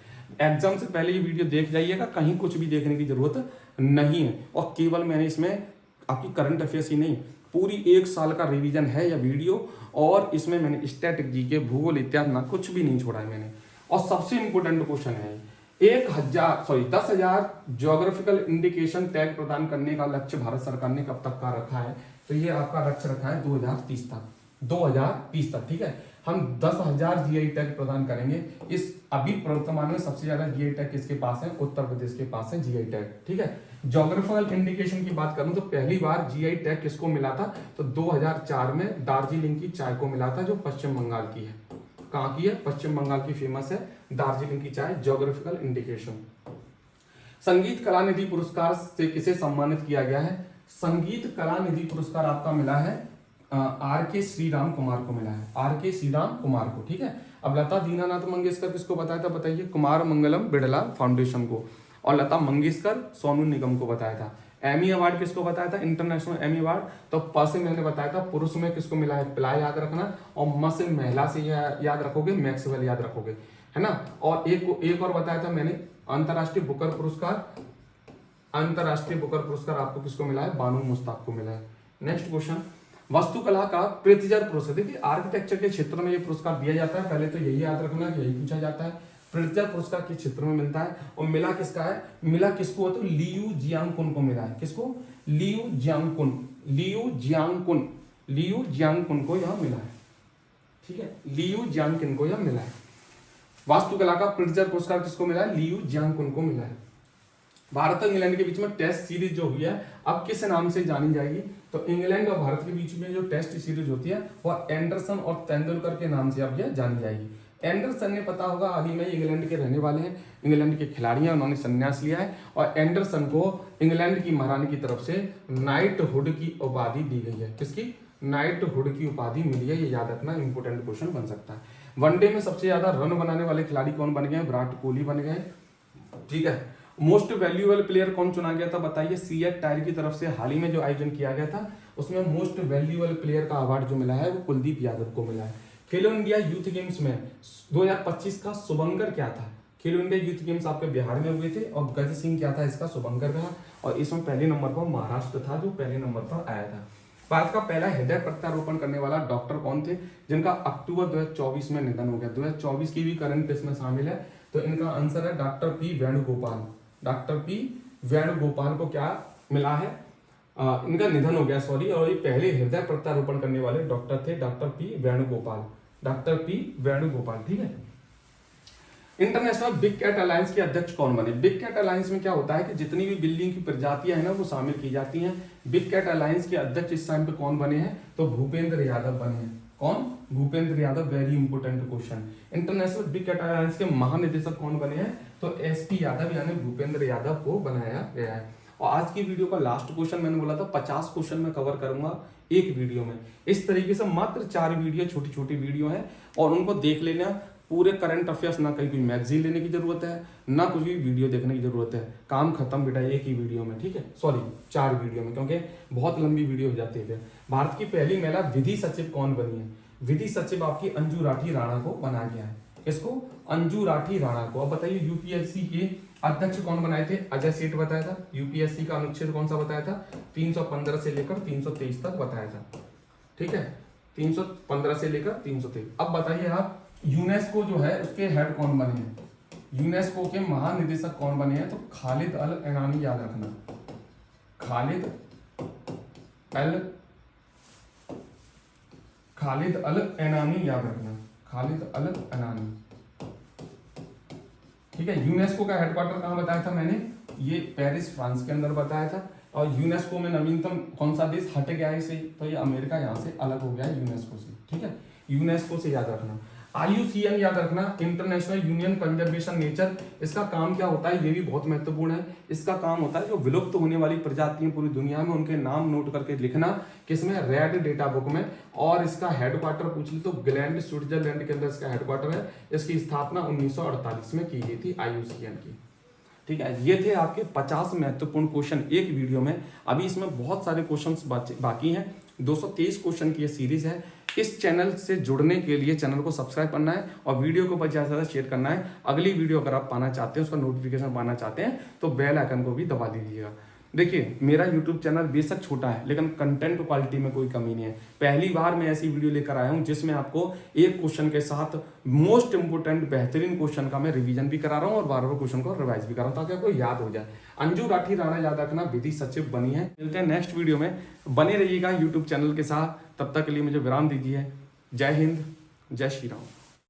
A: एग्जाम से पहले ये वीडियो देख जाइएगा, कहीं कुछ भी देखने की जरूरत नहीं है। और केवल मैंने इसमें आपकी करंट अफेयर्स ही नहीं, पूरी 1 साल का रिवीजन है यह वीडियो, और इसमें मैंने स्ट्रेटजी के, भूगोल इत्यादि ना कुछ भी नहीं छोड़ा है मैंने। और सबसे इंपोर्टेंट क्वेश्चन है, 10,000 ज्योग्राफिकल इंडिकेशन टैग प्रदान करने का लक्ष्य भारत सरकार ने कब तक का रखा है? तो ये आपका लक्ष्य रखा है 2030 तक, 2030 तक। ठीक है, हम 10,000 जीआई टैग प्रदान करेंगे। इस अभी वर्तमान में सबसे ज्यादा जीआई टैग किसके पास है, उत्तर प्रदेश के पास है जीआई टैग। ठीक है, ज्योग्राफिकल इंडिकेशन की बात करूं तो पहली बार जीआई टैग किसको मिला था, तो 2004 में दार्जिलिंग की चाय को मिला था, जो पश्चिम बंगाल की है। कहाँ की है, पश्चिम बंगाल की फेमस है दार्जिलिंग की चाय, ज्योग्राफिकल इंडिकेशन। संगीत कला निधि पुरस्कार से किसे सम्मानित किया गया है? संगीत कला निधि पुरस्कार आपका मिला है आर के श्रीराम कुमार को मिला है, आर के श्रीराम कुमार को। ठीक है, अब लता दीनानाथ मंगेशकर किसको बताया था, बताइए, कुमार मंगलम बिड़ला फाउंडेशन को। और लता मंगेशकर सोनू निगम को बताया था। एमी अवार्ड किसको बताया था, इंटरनेशनल एमी अवार्ड, तो प से मैंने बताया था, पुरुष में किसको मिला है, प्ला याद रखना, और म से महिला से याद रखोगे, मैक्सवेल याद रखोगे, है ना। और एक और बताया था मैंने, अंतरराष्ट्रीय बुकर पुरस्कार, अंतरराष्ट्रीय बुकर पुरस्कार आपको किसको मिला है, बानू मुश्ताक को मिला है। नेक्स्ट क्वेश्चन, वास्तुकला का प्रित्जर पुरस्कार, देखिए आर्किटेक्चर के क्षेत्र में ये पुरस्कार दिया जाता है, पहले तो यही याद रखना, यही पूछा जाता है, प्रित्जर पुरस्कार के क्षेत्र में मिलता है। और मिला किसका है, मिला किसको, तो लियू जियांगकुन को मिला है। किसको, लियू जियांगकुन, लियू जियांगकुन, लियू जियांगकुन को यह मिला है। ठीक है, लियू जियांगकुन को यह मिला है। वास्तुकला का प्रित्जर पुरस्कार किसको मिला है, लियू जियांगकुन को मिला है। भारत और इंग्लैंड के बीच में टेस्ट सीरीज जो हुई है, अब किस नाम से जानी जाएगी, तो इंग्लैंड और भारत के बीच में जो टेस्ट सीरीज होती है वह एंडरसन और तेंदुलकर के नाम से अब यह जानी जाएगी। एंडरसन ने, पता होगा, हाल ही में इंग्लैंड के रहने वाले हैं, इंग्लैंड के खिलाड़ी हैं, उन्होंने संन्यास लिया है, और एंडरसन को इंग्लैंड की महारानी की तरफ से नाइटहुड की उपाधि दी गई है। किसकी, नाइटहुड की उपाधि मिली है, ये याद रखना, इंपोर्टेंट क्वेश्चन बन सकता है। वनडे में सबसे ज्यादा रन बनाने वाले खिलाड़ी कौन बन गए, विराट कोहली बन गए। ठीक है, मोस्ट वैल्यूएबल प्लेयर कौन चुना गया था, बताइए, सीएट टायर की तरफ से हाल ही में जो आयोजन किया गया था, उसमें मोस्ट वैल्यूएबल प्लेयर का अवार्ड जो मिला है वो कुलदीप यादव को मिला है। खेलो इंडिया यूथ गेम्स में 2025 का शुभंकर क्या था, खेलो इंडिया यूथ गेम्स आपके बिहार में हुए थे, और गज सिंह क्या था इसका, शुभंकर रहा, और इसमें पहले नंबर पर महाराष्ट्र था जो पहले नंबर पर आया था। भारत का पहला हृदय प्रत्यारोपण करने वाला डॉक्टर कौन थे, जिनका अक्टूबर 2024 में निधन हो गया। 2024 की भी करंट इसमें शामिल है, तो इनका आंसर है doctor P Venugopal. Doctor P Venugopal को क्या मिला है, इनका निधन हो गया, सॉरी, और ये पहले हृदय प्रत्यारोपण करने वाले डॉक्टर थे, doctor P Venugopal, doctor P Venugopal. ठीक है, इंटरनेशनल बिग कैट अलायंस के अध्यक्ष कौन बने? बिग कैट अलायंस में क्या होता है कि जितनी भी बिल्डिंग की प्रजातियां हैं ना वो शामिल की जाती हैं। बिग कैट अलायंस के अध्यक्ष इस टाइम पे कौन बने हैं, तो भूपेंद्र यादव बने हैं। कौन, Bhupender Yadav, very important question. International Big Cat Alliance के महानिदेशक कौन बने हैं, तो एसपी यादव यानी भूपेंद्र यादव को बनाया गया है। और आज की वीडियो का लास्ट क्वेश्चन मैंने बोला था 50 क्वेश्चन में कवर करूंगा एक वीडियो में। इस तरीके से मात्र 4 वीडियो, छोटी छोटी वीडियो है, और उनको देख लेना, पूरे करंट अफेयर्स, ना कहीं कोई मैगजीन लेने की जरूरत है, ना कुछ भी वीडियो देखने की जरूरत है। काम खत्म बेटा एक ही वीडियो में, ठीक है, सॉरी 4 वीडियो में, क्योंकि बहुत लंबी वीडियो हो जाती है। भारत की पहली महिला विधि सचिव कौन बनी है? विधि सचिव आपकी अंजू राठी राणा को बना गया है। इसको अंजू राठी राणा को। अब बताइए यूपीएससी के अध्यक्ष कौन बनाए थे? अजय सेठ बताया था। यूपीएससी का अनुच्छेद कौन सा बताया था? 315 से लेकर 323 तक बताया था, ठीक है, 315 से लेकर 323। अब बताइए आप, यूनेस्को जो है उसके हेड कौन बने हैं? यूनेस्को के महानिदेशक कौन बने हैं? तो खालिद अल एनानी, याद रखना, खालिद अल एनानी, याद रखना, खालिद अल एनानी, ठीक है। यूनेस्को का हेडक्वार्टर कहां बताया था मैंने? ये पेरिस फ्रांस के अंदर बताया था। और यूनेस्को में नवीनतम कौन सा देश हट गया है इसे? तो ये अमेरिका यहाँ से अलग हो गया है यूनेस्को से, ठीक है। यूनेस्को से याद रखना। IUCN याद रखना, इंटरनेशनल यूनियन कंजर्वेशन नेचर। इसका काम क्या होता है? ये भी बहुत महत्वपूर्ण है। इसका काम होता है जो विलुप्त होने वाली प्रजातियां पूरी दुनिया में, उनके नाम नोट करके लिखना, किसमें? रेड डेटा बुक में। और इसका हेडक्वार्टर पूछ ली तो ग्लैंड स्विट्जरलैंड के अंदर इसका हेडक्वार्टर है। इसकी स्थापना 1948 में की गई थी IUCN की, ठीक है। ये थे आपके 50 महत्वपूर्ण क्वेश्चन एक वीडियो में। अभी इसमें बहुत सारे क्वेश्चंस बाकी हैं। 223 क्वेश्चन की ये सीरीज है। इस चैनल से जुड़ने के लिए चैनल को सब्सक्राइब करना है और वीडियो को ज़्यादा से ज़्यादा शेयर करना है। अगली वीडियो अगर आप पाना चाहते हैं, उसका नोटिफिकेशन पाना चाहते हैं, तो बेल आइकन को भी दबा दीजिएगा। देखिए, मेरा यूट्यूब चैनल बेशक छोटा है, लेकिन कंटेंट क्वालिटी में कोई कमी नहीं है। पहली बार मैं ऐसी वीडियो लेकर आया हूं जिसमें आपको एक क्वेश्चन के साथ मोस्ट इंपोर्टेंट बेहतरीन क्वेश्चन का मैं रिवीजन भी करा रहा हूं और बार बार क्वेश्चन को रिवाइज भी कर रहा हूं, ताकि आपको याद हो जाए। अंजू राठी राणा, याद रखना, विधि सचिव बनी है। मिलते हैं नेक्स्ट वीडियो में, बने रहिएगा यूट्यूब चैनल के साथ। तब तक के लिए मुझे विराम दीजिए। जय हिंद, जय श्री राम।